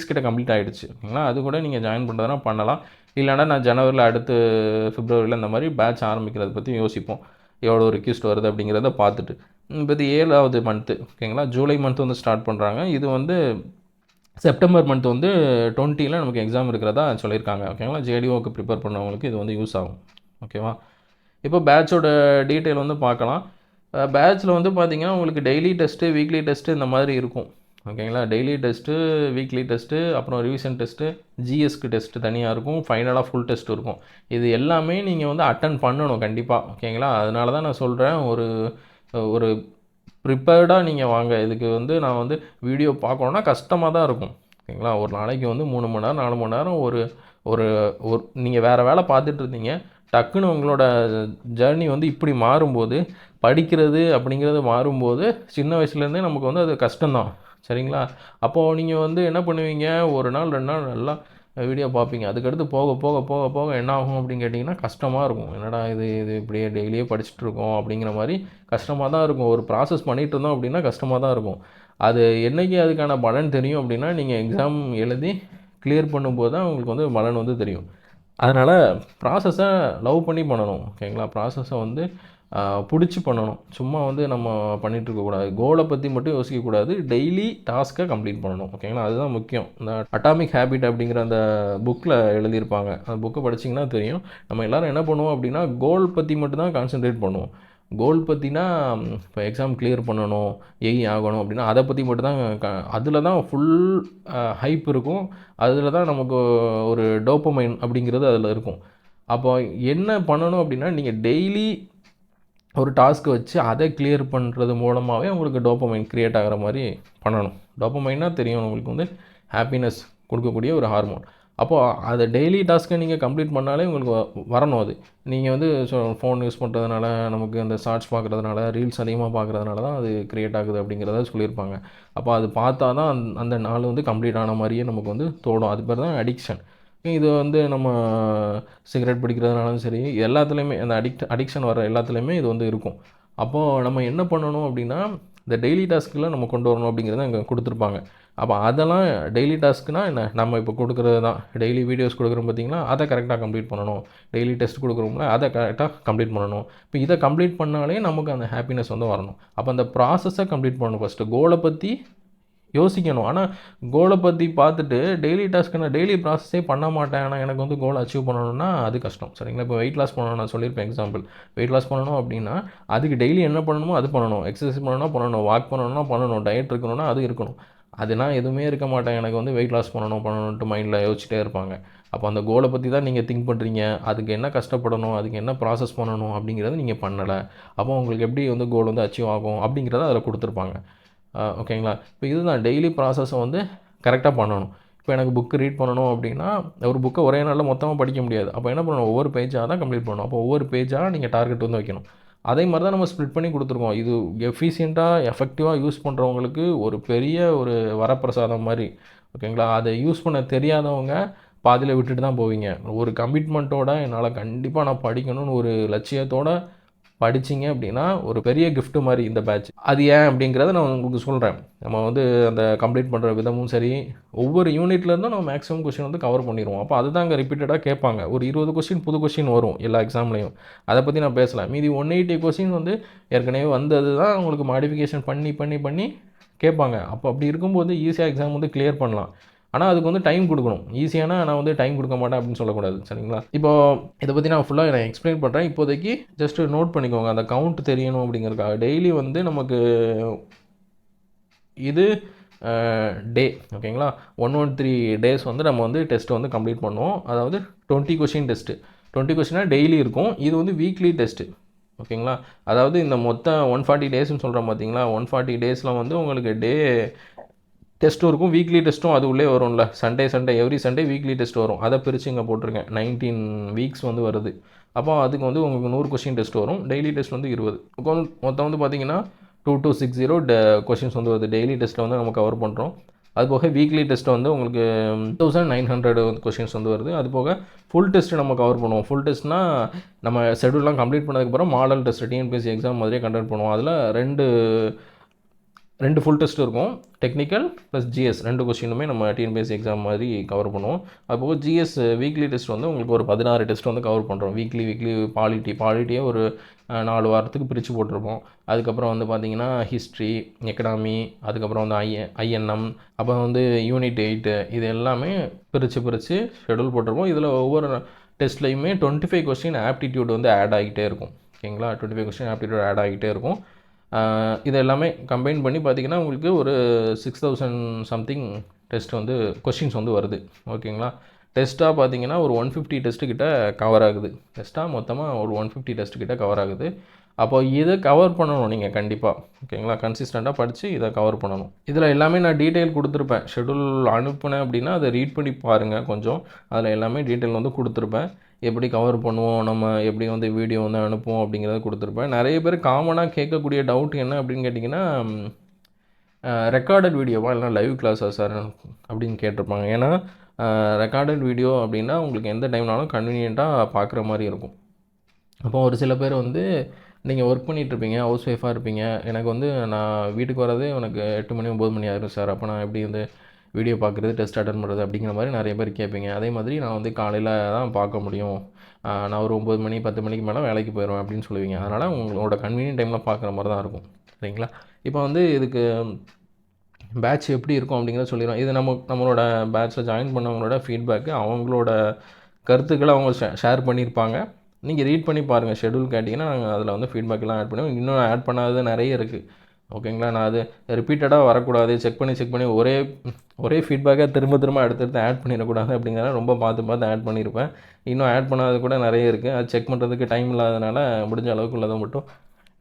கிட்ட கம்ப்ளீட் ஆகிடுச்சு. ஓகேங்களா? அது கூட நீங்கள் ஜாயின் பண்ணுறதுனா பண்ணலாம். இல்லைனா நான் ஜனவரியில் அடுத்து பிப்ரவரியில் இந்த மாதிரி பேட்ச் ஆரம்பிக்கிறத பற்றி யோசிப்போம். எவ்வளோ ரிக்வெஸ்ட் வருது அப்படிங்கிறத பார்த்துட்டு. இப்போ இது 7வது மந்த்து. ஓகேங்களா? ஜூலை மந்த் வந்து ஸ்டார்ட் பண்ணுறாங்க. இது வந்து செப்டம்பர் மந்த் வந்து 20ல் நமக்கு எக்ஸாம் இருக்கிறதா சொல்லியிருக்காங்க. ஓகேங்களா? ஜேடிஓக்கு ப்ரிப்பேர் பண்ணவங்களுக்கு இது வந்து யூஸ் ஆகும். ஓகேவா? இப்போ பேட்சோட டீட்டெயில் வந்து பார்க்கலாம். பேட்சில் வந்து பார்த்திங்கன்னா உங்களுக்கு டெய்லி டெஸ்ட்டு, வீக்லி டெஸ்ட்டு இந்த மாதிரி இருக்கும். ஓகேங்களா? டெய்லி டெஸ்ட்டு, வீக்லி டெஸ்ட்டு, அப்புறம் ரிவிஷன் டெஸ்ட்டு, ஜிஎஸ்க்கு டெஸ்ட்டு தனியாக இருக்கும், ஃபைனலாக ஃபுல் டெஸ்ட் இருக்கும். இது எல்லாமே நீங்கள் வந்து அட்டன் பண்ணணும் கண்டிப்பாக. ஓகேங்களா? அதனால தான் நான் சொல்கிறேன், ஒரு ப்ரிப்பேர்டாக நீங்கள் வாங்க. இதுக்கு வந்து நான் வந்து வீடியோ பார்க்கணுன்னா கஷ்டமாக தான் இருக்கும். ஓகேங்களா? ஒரு நாளைக்கு வந்து 3 மணி நேரம் 4 மணி நேரம் ஒரு நீங்கள் வேறு வேலை பார்த்துட்டு இருந்தீங்க, டக்குன்னு உங்களோட ஜேர்னி வந்து இப்படி மாறும்போது, படிக்கிறது அப்படிங்கிறது மாறும்போது சின்ன வயசுலேருந்தே நமக்கு வந்து அது கஷ்டம்தான். சரிங்களா? அப்போது நீங்கள் வந்து என்ன பண்ணுவீங்க, ஒரு நாள் 2 நாள் நல்லா வீடியோ பார்ப்பீங்க. அதுக்கடுத்து போக போக போக போக என்ன ஆகும் அப்படின்னு கேட்டிங்கன்னா கஷ்டமாக இருக்கும். என்னடா இது இப்படியே டெய்லியே படிச்சுட்ருக்கோம் அப்படிங்கிற மாதிரி கஷ்டமாக தான் இருக்கும். ஒரு ப்ராசஸ் பண்ணிகிட்டு இருந்தோம் அப்படின்னா கஷ்டமாக தான் இருக்கும். அது என்றைக்கு அதுக்கான பலன் தெரியும் அப்படின்னா நீங்கள் எக்ஸாம் எழுதி கிளியர் பண்ணும்போது தான் உங்களுக்கு வந்து பலன் வந்து தெரியும். அதனால் ப்ராசஸை லவ் பண்ணி பண்ணணும். ஓகேங்களா? ப்ராசஸை வந்து பிடிச்சி பண்ணணும். சும்மா வந்து நம்ம பண்ணிகிட்ருக்கக்கூடாது. கோலை பற்றி மட்டும் யோசிக்கக்கூடாது. டெய்லி டாஸ்க்கை கம்ப்ளீட் பண்ணணும். ஓகேங்களா? அதுதான் முக்கியம். இந்த அட்டாமிக் ஹேபிட் அப்படிங்கிற அந்த புக்கில் எழுதியிருப்பாங்க. அந்த புக்கை படிச்சிங்கன்னா தெரியும். நம்ம எல்லோரும் என்ன பண்ணுவோம் அப்படின்னா கோல் பற்றி மட்டும்தான் கான்சென்ட்ரேட் பண்ணுவோம். கோல் பற்றினா இப்போ எக்ஸாம் கிளியர் பண்ணணும், ஆகணும் அப்படின்னா அதை பற்றி மட்டும் தான் அதில் தான் ஃபுல் ஹைப் இருக்கும். அதில் தான் நமக்கு ஒரு டோப்பமைன் அப்படிங்கிறது அதில் இருக்கும். அப்போ என்ன பண்ணணும் அப்படின்னா, நீங்கள் டெய்லி ஒரு டாஸ்க்கு வச்சு அதை கிளியர் பண்ணுறது மூலமாகவே உங்களுக்கு டோப்பமைன் க்ரியேட் ஆகிற மாதிரி பண்ணணும். டோப்பமைன்னா தெரியும் உங்களுக்கு வந்து ஹாப்பினஸ் கொடுக்கக்கூடிய ஒரு ஹார்மோன். அப்போது அதை டெய்லி டாஸ்க்கை நீங்கள் கம்ப்ளீட் பண்ணாலே உங்களுக்கு வரணும். அது நீங்கள் வந்து ஃபோன் யூஸ் பண்ணுறதுனால, நமக்கு அந்த ஷார்ட்ஸ் பார்க்குறதுனால, ரீல்ஸ் அதிகமாக பார்க்குறதுனால தான் அது க்ரியேட் ஆகுது அப்படிங்கிறத சொல்லியிருப்பாங்க. அப்போ அது பார்த்தா தான் அந்த நாள் வந்து கம்ப்ளீட் ஆன மாதிரியே நமக்கு வந்து தோணும். அது பேர் தான் அடிக்ஷன். இது வந்து நம்ம சிகரெட் பிடிக்கிறதுனாலும் சரி, எல்லாத்துலேயுமே அந்த அடிக்ஷன் வர எல்லாத்துலேயுமே இது வந்து இருக்கும். அப்போது நம்ம என்ன பண்ணணும் அப்படின்னா, இந்த டெய்லி டாஸ்க்கெலாம் நம்ம கொண்டு வரணும் அப்படிங்கிறத இங்கே கொடுத்துருப்பாங்க. அப்போ அதெல்லாம் டெய்லி டாஸ்க்குனா என்ன, நம்ம இப்போ கொடுக்குறது தான். டெய்லி வீடியோஸ் கொடுக்குறோம் பார்த்தீங்களா, அதை கரெக்டாக கம்ப்ளீட் பண்ணணும். டெய்லி டெஸ்ட் கொடுக்குறோம்ல, அதை கரெக்டாக கம்ப்ளீட் பண்ணணும். இப்போ இதை கம்ப்ளீட் பண்ணாலே நமக்கு அந்த ஹாப்பினஸ் வந்து வரணும். அப்போ அந்த ப்ராசஸை கம்ப்ளீட் பண்ணணும். ஃபஸ்ட்டு கோலை பற்றி யோசிக்கணும். ஆனால் கோலை பற்றி பார்த்துட்டு டெய்லி டாஸ்க்கு நான் டெய்லி ப்ராசஸே பண்ண மாட்டேன், ஆனால் எனக்கு வந்து கோலை அச்சீவ் பண்ணணும்னா அது கஷ்டம். சரிங்களா? இப்போ வெயிட் லாஸ் பண்ணணும், நான் சொல்லியிருப்பேன் எக்ஸாம்பிள். வெயிட் லாஸ் பண்ணணும் அப்படின்னா அதுக்கு டெய்லி என்ன பண்ணணுமோ அது பண்ணணும். எக்ஸசைஸ் பண்ணணும்னா பண்ணணும், வாக் பண்ணணும்னா பண்ணணும், டயட் இருக்கணும்னா அது இருக்கணும். அது நான் எதுவுமே இருக்க மாட்டேன், எனக்கு வந்து வெயிட் லாஸ் பண்ணணும்ட்டு மைண்டில் யோசிச்சுட்டே இருப்பாங்க. அப்போ அந்த கோலை பற்றி தான் நீங்கள் திங்க் பண்ணுறீங்க. அதுக்கு என்ன கஷ்டப்படணும், அதுக்கு என்ன ப்ராசஸ் பண்ணணும் அப்படிங்கிறத நீங்கள் பண்ணலை. அப்போ உங்களுக்கு எப்படி வந்து கோல் வந்து அச்சீவ் ஆகும் அப்படிங்கிறத அதில் கொடுத்துருப்பாங்க. ஓகேங்களா? இப்போ இதுதான் டெய்லி ப்ராசஸை வந்து கரெக்டாக பண்ணணும். இப்போ எனக்கு புக்கு ரீட் பண்ணணும் அப்படின்னா, ஒரு புக்கை ஒரே நாளில் மொத்தமாக படிக்க முடியாது. அப்போ என்ன பண்ணணும், ஒவ்வொரு பேஜாக தான் கம்ப்ளீட் பண்ணணும். அப்போ ஒவ்வொரு பேஜாக நீங்கள் டார்கெட் வந்து வைக்கணும். அதே மாதிரி தான் நம்ம ஸ்ப்ளிட் பண்ணி கொடுத்துருக்கோம். இது எஃபிஷியண்ட்டாக எஃபெக்டிவாக யூஸ் பண்ணுறவங்களுக்கு ஒரு பெரிய ஒரு வரப்பிரசாதம் மாதிரி. ஓகேங்களா? அதை யூஸ் பண்ண தெரியாதவங்க பாதியில் விட்டுட்டு தான் போவீங்க. ஒரு கமிட்மெண்ட்டோட என்னால் கண்டிப்பாக நான் படிக்கணும்னு ஒரு லட்சியத்தோடு படிச்சிங்க அப்படின்னா ஒரு பெரிய கிஃப்ட் மாதிரி இந்த பேட்ச். அது ஏன் அப்படிங்கிறத நான் உங்களுக்கு சொல்கிறேன். நம்ம வந்து அந்த கம்ப்ளீட் பண்ணுற விதமும் சரி, ஒவ்வொரு யூனிட்லேருந்தும் நம்ம மேக்ஸிமம் கொஸ்டின் வந்து கவர் பண்ணிடுவோம். அப்போ அதுதான் அங்கே ரிப்பீட்டடாக கேட்பாங்க. ஒரு 20 கொஸ்டின் புது கொஸ்டின் வரும் எல்லா எக்ஸாம்லேயும். அதை பற்றி நான் பேசலை. மீதி 180 கொஸ்டின் வந்து ஏற்கனவே வந்தது தான் உங்களுக்கு மாடிஃபிகேஷன் பண்ணி பண்ணி பண்ணி கேட்பாங்க. அப்போ அப்படி இருக்கும்போது ஈஸியாக எக்ஸாம் வந்து கிளியர் பண்ணலாம். ஆனால் அதுக்கு வந்து டைம் கொடுக்கணும். ஈஸியான நான் வந்து டைம் கொடுக்க மாட்டேன் அப்படின்னு சொல்லக்கூடாது. சரிங்களா? இப்போது இதை பற்றி நான் ஃபுல்லாக நான் எக்ஸ்பிளைன் பண்ணுறேன். இப்போதைக்கு ஜஸ்ட்டு நோட் பண்ணிக்கோங்க. அந்த கவுண்ட் தெரியணும் அப்படிங்கிறதுக்காக. டெய்லி வந்து நமக்கு இது டே, ஓகேங்களா? 113 டேஸ் வந்து நம்ம வந்து டெஸ்ட்டு வந்து கம்ப்ளீட் பண்ணுவோம். அதாவது 20 கொஷின் டெஸ்ட்டு. 20 கொஷினா டெய்லி இருக்கும். இது வந்து வீக்லி டெஸ்ட்டு. ஓகேங்களா? அதாவது இந்த மொத்தம் 140 டேஸ்ன்னு சொல்கிறோம் பார்த்தீங்களா? 140 டேஸில் வந்து உங்களுக்கு டே டெஸ்ட்டும் இருக்கும், வீக்லி டெஸ்ட்டும் அது உள்ளே வரும்ல. Sunday every Sunday weekly test வரும். அதை பிரித்து இங்கே போட்டிருக்கேன். 19 வீக்ஸ் வந்து வருது. அப்போ அதுக்கு வந்து உங்களுக்கு 100 கொஷின் டெஸ்ட் வரும். டெய்லி டெஸ்ட் வந்து 20. மொத்தம் வந்து பார்த்தீங்கன்னா 2260 கொஷின்ஸ் வந்து வருது. டெய்லி டெஸ்ட்டில் வந்து நம்ம கவர் பண்ணுறோம். அது போக வீக்லி டெஸ்ட் வந்து உங்களுக்கு 1900 கொஷின்ஸ் வந்து வருது. அது போக ஃபுல் டெஸ்ட்டு நம்ம கவர் பண்ணுவோம். ஃபுல் டெஸ்ட்னால் நம்ம ஷெடியூல்லாம் கம்ப்ளீட் பண்ணதுக்கப்புறம் மாடல் டெஸ்ட் டிஎன்பிஎஸ்சி எக்ஸாம் மாதிரியே கண்டக்ட் பண்ணுவோம். அதில் ரெண்டு ஃபுல் டெஸ்ட் இருக்கும். டெக்னிக்கல் ப்ளஸ் ஜிஎஸ் 2 கொஸ்டினுமே நம்ம டிஎன்பிஎஸ்சி எக்ஸாம் மாதிரி கவர் பண்ணுவோம். அதுபோக ஜிஎஸ் வீக்லி டெஸ்ட் வந்து உங்களுக்கு ஒரு 16 டெஸ்ட் வந்து கவர் பண்ணுறோம். வீக்லி பாலிட்டியே ஒரு 4 வாரத்துக்கு பிரித்து போட்டிருப்போம். அதுக்கப்புறம் வந்து பார்த்திங்கன்னா ஹிஸ்ட்ரி, எக்கனாமி, அதுக்கப்புறம் வந்து ஐஎன்எம், அப்புறம் வந்து யூனிட் 8 இது எல்லாமே பிரித்து ஷெடியூல் போட்டிருப்போம். இதில் ஒவ்வொரு டெஸ்ட்லேயுமே 25 கொஸ்டின் ஆப்டிடியூட் வந்து ஆட் ஆகிட்டே இருக்கும். ஓகேங்களா? 25 கொஸ்டின் ஆப்டிடியூட் ஆட் ஆகிட்டே இருக்கும். இது எல்லாமே கம்பைன் பண்ணி பார்த்திங்கன்னா உங்களுக்கு ஒரு 6000 சம்திங் டெஸ்ட் வந்து கொஷின்ஸ் வந்து வருது. ஓகேங்களா? டெஸ்ட்டாக பார்த்திங்கன்னா ஒரு 150 டெஸ்ட்டு கிட்ட கவர் ஆகுது. டெஸ்ட்டாக மொத்தமாக ஒரு 150 டெஸ்ட்டு கிட்ட கவர் ஆகுது. அப்போ இதை கவர் பண்ணணும் நீங்கள் கண்டிப்பாக. ஓகேங்களா? கன்சிஸ்டண்ட்டாக படித்து இதை கவர் பண்ணணும். இதில் எல்லாமே நான் டீட்டெயில் கொடுத்துருப்பேன். ஷெடியூல் அனுப்புனேன் அப்படின்னா அதை ரீட் பண்ணி பாருங்கள் கொஞ்சம். அதில் எல்லாமே டீட்டெயில் வந்து கொடுத்துருப்பேன். எப்படி கவர் பண்ணுவோம், நம்ம எப்படி வந்து வீடியோ வந்து அனுப்புவோம் அப்படிங்கிறத கொடுத்துருப்பேன். நிறைய பேர் காமனாக கேட்கக்கூடிய டவுட் என்ன அப்படின்னு கேட்டிங்கன்னா, ரெக்கார்டட் வீடியோவா இல்லைனா லைவ் கிளாஸா சார் அப்படின்னு கேட்டிருப்பாங்க. ஏன்னா ரெக்கார்டட் வீடியோ அப்படின்னா உங்களுக்கு எந்த டைம்னாலும் கன்வீனியண்ட்டாக பார்க்குற மாதிரி இருக்கும். அப்போ ஒரு சில பேர் வந்து நீங்கள் ஒர்க் பண்ணிகிட்ருப்பீங்க, ஹவுஸ் ஒய்ஃபாக இருப்பீங்க. எனக்கு வந்து நான் வீட்டுக்கு வரதே எனக்கு 8 மணி 9 மணி ஆயிரும் சார். அப்போ நான் எப்படி வந்து வீடியோ பார்க்குறது, டெஸ்ட் அட்டன் பண்ணுறது அப்படிங்கிற மாதிரி நிறைய பேர் கேட்பீங்க. அதே மாதிரி நான் வந்து காலையில் தான் பார்க்க முடியும், நான் ஒரு 9 மணி 10 மணிக்கு மேலே வேலைக்கு போயிடுவேன் அப்படின்னு சொல்லுவீங்க. அதனால் உங்களோட கன்வீனியன்ட் டைமில் பார்க்குற மாதிரி தான் இருக்கும். சரிங்களா? இப்போ வந்து இதுக்கு பேட்ச் எப்படி இருக்கும் அப்படிங்கிறத சொல்லிடுவோம். இது நம்மளோட பேட்ச்சில் ஜாயின் பண்ணவங்களோட ஃபீட்பேக்கு, அவங்களோட கருத்துக்களை அவங்க ஷேர் பண்ணியிருப்பாங்க. நீங்கள் ரீட் பண்ணி பாருங்கள். ஷெட்யூல் கேட்டிங்கன்னா நாங்கள் அதில் வந்து ஃபீட்பேக்லாம் ஆட் பண்ணுவோம். இன்னும் ஆட் பண்ணாதது நிறைய இருக்குது. ஓகேங்களா? நான் அது ரிப்பீட்டடாக வரக்கூடாது, செக் பண்ணி ஒரே ஃபீட்பேக்காக திரும்ப அடுத்தடுத்து ஆட் பண்ணிடக்கூடாது அப்படிங்கிறத ரொம்ப பார்த்து ஆட் பண்ணியிருப்பேன். இன்னும் ஆட் பண்ணாதது கூட நிறைய இருக்குது. அது செக் பண்ணுறதுக்கு டைம் இல்லாதனால முடிஞ்ச அளவுக்கு உள்ளதை மட்டும்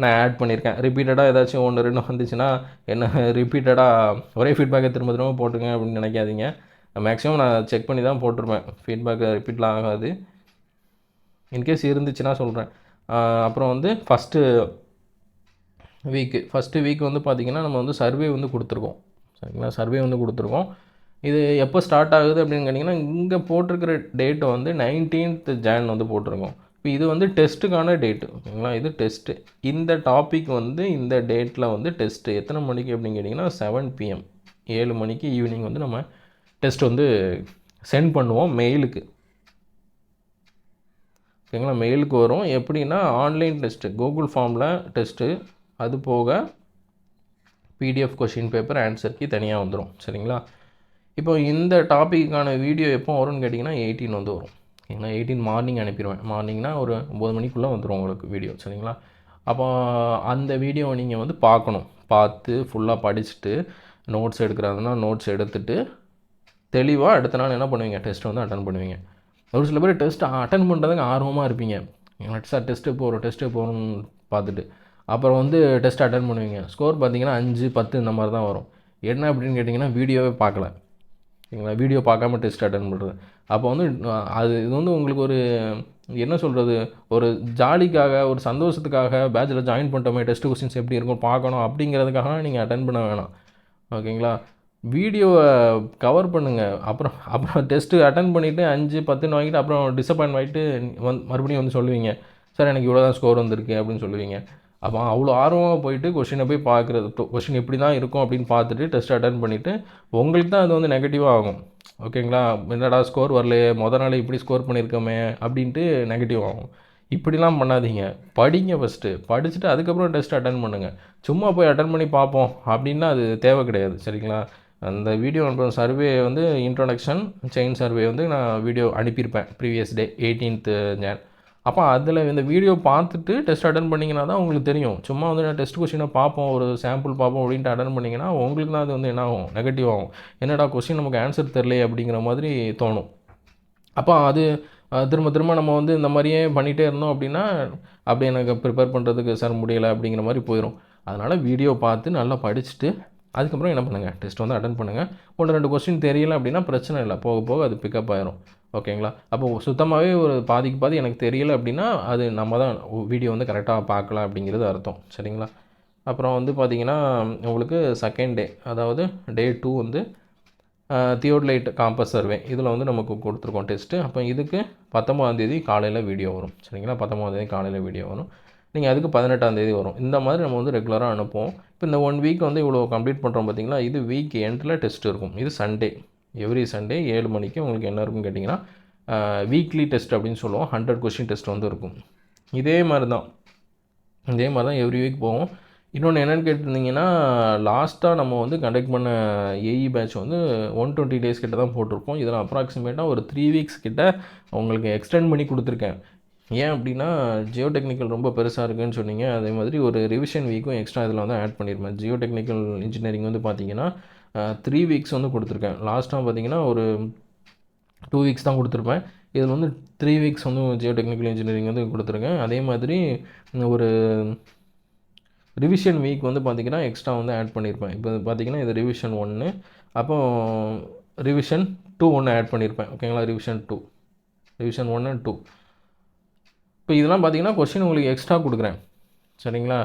நான் ஆட் பண்ணியிருக்கேன். ரிப்பீட்டடாக ஏதாச்சும் 1 2 வந்துச்சுன்னா என்ன ரிப்பீட்டடாக ஒரே ஃபீட்பேக்கை திரும்ப போட்டுங்க அப்படின்னு நினைக்காதீங்க. மேக்ஸிமம் நான் செக் பண்ணி தான் போட்டிருப்பேன். ஃபீட்பேக் ரிப்பீட்லாம் ஆகாது. இன்கேஸ் இருந்துச்சுன்னா சொல்கிறேன். அப்புறம் வந்து ஃபஸ்ட்டு வீக் வந்து பார்த்திங்கன்னா நம்ம வந்து சர்வே வந்து கொடுத்துருக்கோம். சரிங்களா? சர்வே வந்து கொடுத்துருக்கோம். இது எப்போ ஸ்டார்ட் ஆகுது அப்படின்னு கேட்டிங்கன்னா, இங்கே போட்டிருக்கிற டேட்டு வந்து 19th Jan வந்து போட்டிருக்கோம். இப்போ இது வந்து டெஸ்ட்டுக்கான டேட்டு. ஓகேங்களா? இது டெஸ்ட்டு. இந்த டாபிக் வந்து இந்த டேட்டில் வந்து டெஸ்ட்டு எத்தனை மணிக்கு அப்படின்னு கேட்டிங்கன்னா 7 PM 7 மணிக்கு ஈவினிங் வந்து நம்ம டெஸ்ட் வந்து சென்ட் பண்ணுவோம் மெயிலுக்கு. ஓகேங்களா? மெயிலுக்கு வரும். எப்படின்னா ஆன்லைன் டெஸ்ட்டு, கூகுள் ஃபார்மில் டெஸ்ட்டு, அது போக PDF question paper answer key தனியாக வந்துடும். சரிங்களா? இப்போ இந்த டாப்பிக்கான வீடியோ எப்போ வரும்னு கேட்டிங்கன்னா 18 வந்து வரும். ஓகேங்களா? 18 மார்னிங் அனுப்பிடுவேன். மார்னிங்னா ஒரு 9 மணிக்குள்ளே வந்துடும் உங்களுக்கு வீடியோ. சரிங்களா? அப்போ அந்த வீடியோவை நீங்கள் வந்து பார்க்கணும். பார்த்து ஃபுல்லாக படிச்சுட்டு நோட்ஸ் எடுக்கிறதுனா நோட்ஸ் எடுத்துகிட்டு தெளிவாக அடுத்த நாள் என்ன பண்ணுவீங்க, டெஸ்ட் வந்து அட்டன் பண்ணுவீங்க. ஒரு சில பேர் டெஸ்ட் அட்டன் பண்ணுறதுக்கு ஆர்வமாக இருப்பீங்க. சார் டெஸ்ட்டு போகிறோம்னு பார்த்துட்டு அப்புறம் வந்து டெஸ்ட் அட்டன் பண்ணுவீங்க. ஸ்கோர் பார்த்தீங்கன்னா 5 10 இந்த மாதிரி தான் வரும். என்ன அப்படின்னு கேட்டிங்கன்னா வீடியோவே பார்க்கல. சரிங்களா? வீடியோ பார்க்காம டெஸ்ட் அட்டன் பண்ணுறது. அப்போ வந்து இது வந்து உங்களுக்கு ஒரு என்ன சொல்கிறது, ஒரு ஜாலிக்காக ஒரு சந்தோஷத்துக்காக பேட்சில் ஜாயின் பண்ணிட்டோமே டெஸ்ட் கொஸ்டின்ஸ் எப்படி இருக்கும் பார்க்கணும் அப்படிங்கிறதுக்காக நீங்கள் அட்டன் பண்ண வேணாம். ஓகேங்களா? வீடியோவை கவர் பண்ணுங்கள். அப்புறம் டெஸ்ட்டு அட்டன் பண்ணிவிட்டு 5 10 வாங்கிட்டு அப்புறம் டிசப்பாயின்ட் ஆகிட்டு மறுபடியும் வந்து சொல்லுவீங்க, சார் எனக்கு இவ்வளோ தான் ஸ்கோர் வந்திருக்கு அப்படின்னு சொல்லுவீங்க. அப்போ அவ்வளோ ஆர்வமாக போயிட்டு கொஷினை போய் பார்க்குறது, கொஷின் எப்படி தான் இருக்கும் அப்படின்னு பார்த்துட்டு டெஸ்ட் அட்டன் பண்ணிவிட்டு உங்களுக்கு தான் அது வந்து நெகட்டிவாக ஆகும். ஓகேங்களா? என்னடா ஸ்கோர் வரலையே, நாள் இப்படி ஸ்கோர் பண்ணியிருக்கோமே அப்படின்ட்டு நெகட்டிவ் ஆகும். இப்படிலாம் பண்ணாதீங்க. படிங்க ஃபஸ்ட்டு. படிச்சுட்டு அதுக்கப்புறம் டெஸ்ட் அட்டன் பண்ணுங்கள். சும்மா போய் அட்டன் பண்ணி பார்ப்போம் அப்படின்னா அது தேவை கிடையாது. சரிங்களா? அந்த வீடியோ அனுப்புகிற சர்வே வந்து இன்ட்ரோடக்ஷன் செயின் சர்வே வந்து நான் வீடியோ அனுப்பியிருப்பேன் ப்ரீவியஸ் டே 18th Jan. அப்போ அதில் இந்த வீடியோ பார்த்துட்டு டெஸ்ட் அட்டன் பண்ணிங்கன்னா தான் உங்களுக்கு தெரியும். சும்மா வந்து நான் டெஸ்ட் கொஷினை பார்ப்போம், ஒரு சாம்பிள் பார்ப்போம் அப்படின்ட்டு அட்டன் பண்ணிங்கன்னா உங்களுக்கு தான் அது வந்து என்ன ஆகும், நெகட்டிவ் ஆகும். என்னடா கொஷின் நமக்கு ஆன்சர் தெரியலையே அப்படிங்கிற மாதிரி தோணும். அப்போ அது திரும்ப நம்ம வந்து இந்த மாதிரியே பண்ணிகிட்டே இருந்தோம் அப்படின்னா அப்படியே எனக்கு ப்ரிப்பேர் பண்ணுறதுக்கு சார் முடியலை அப்படிங்கிற மாதிரி போயிடும். அதனால் வீடியோ பார்த்து நல்லா படிச்சுட்டு அதுக்கப்புறம் என்ன பண்ணுங்கள், டெஸ்ட் வந்து அட்டன் பண்ணுங்கள். 1 2 கொஸ்டின் தெரியலை அப்படின்னா பிரச்சனை இல்லை, போக போக அது பிக்கப் ஆயிரும். ஓகேங்களா? அப்போது சுத்தமாகவே ஒரு பாதிக்கு பாதி எனக்கு தெரியலை அப்படின்னா அது நம்ம தான் வீடியோ வந்து கரெக்டாக பார்க்கலாம் அப்படிங்கிறது அர்த்தம். சரிங்களா? அப்புறம் வந்து பார்த்திங்கன்னா உங்களுக்கு செகண்ட் டே, அதாவது டே 2 வந்து தியோடலைட் காம்பஸ் சர்வே இதில் வந்து நமக்கு கொடுத்துருக்கோம் டெஸ்ட்டு. அப்போ இதுக்கு 19ஆம் தேதி காலையில் வீடியோ வரும். சரிங்களா? 19ஆம் தேதி காலையில் வீடியோ வரும். நீங்கள் அதுக்கு 18ஆம் தேதி வரும். இந்த மாதிரி நம்ம வந்து ரெகுலராக அனுப்புவோம். இப்போ இந்த 1 வீக் வந்து இவ்வளோ கம்ப்ளீட் பண்ணுறோம் பார்த்திங்களா, இது வீக் எண்டில் டெஸ்ட் இருக்கும். இது சண்டே, எவ்ரி சண்டே 7 மணிக்கு உங்களுக்கு என்ன இருக்குன்னு கேட்டிங்கன்னா வீக்லி டெஸ்ட் அப்படின்னு சொல்லுவோம். 100 கொஸ்டின் டெஸ்ட் வந்து இருக்கும். இதே மாதிரி தான் எவ்ரி வீக் போவோம். இன்னொன்று என்னென்னு கேட்டிருந்தீங்கன்னா, லாஸ்ட்டாக நம்ம வந்து கண்டக்ட் பண்ண ஏஇ பேட்ச் வந்து 120 டேஸ் கிட்ட தான் போட்டிருப்போம். இதில் அப்ராக்சிமேட்டாக ஒரு 3 வீக்ஸ் கிட்ட உங்களுக்கு எக்ஸ்டெண்ட் பண்ணி கொடுத்துருக்கேன். ஏன் அப்படின்னா ஜியோ டெக்னிக்கல் ரொம்ப பெருசாக இருக்குதுன்னு சொன்னீங்க. அதே மாதிரி ஒரு ரிவிஷன் வீக்கும் எக்ஸ்ட்ரா இதில் வந்து ஆட் பண்ணியிருப்பேன். ஜியோ டெக்னிக்கல் இன்ஜினியரிங் வந்து பார்த்திங்கன்னா 3 வீக்ஸ் வந்து கொடுத்துருக்கேன். லாஸ்ட்டாக பார்த்திங்கன்னா ஒரு 2 வீக்ஸ் தான் கொடுத்துருப்பேன். இதில் வந்து 3 வீக்ஸ் வந்து ஜியோ டெக்னிக்கல் இன்ஜினியரிங் வந்து கொடுத்துருக்கேன். அதே மாதிரி ஒரு ரிவிஷன் வீக் வந்து பார்த்திங்கன்னா எக்ஸ்ட்ரா வந்து ஆட் பண்ணியிருப்பேன். இப்போ பார்த்திங்கன்னா இது ரிவிஷன் 1, அப்போ ரிவிஷன் 2 ஒன்று ஆட் பண்ணியிருப்பேன். ஓகேங்களா? Revision 1 and 2. இப்போ இதெல்லாம் பார்த்திங்கன்னா கொஸ்டின் உங்களுக்கு எக்ஸ்ட்ரா கொடுக்குறேன். சரிங்களா?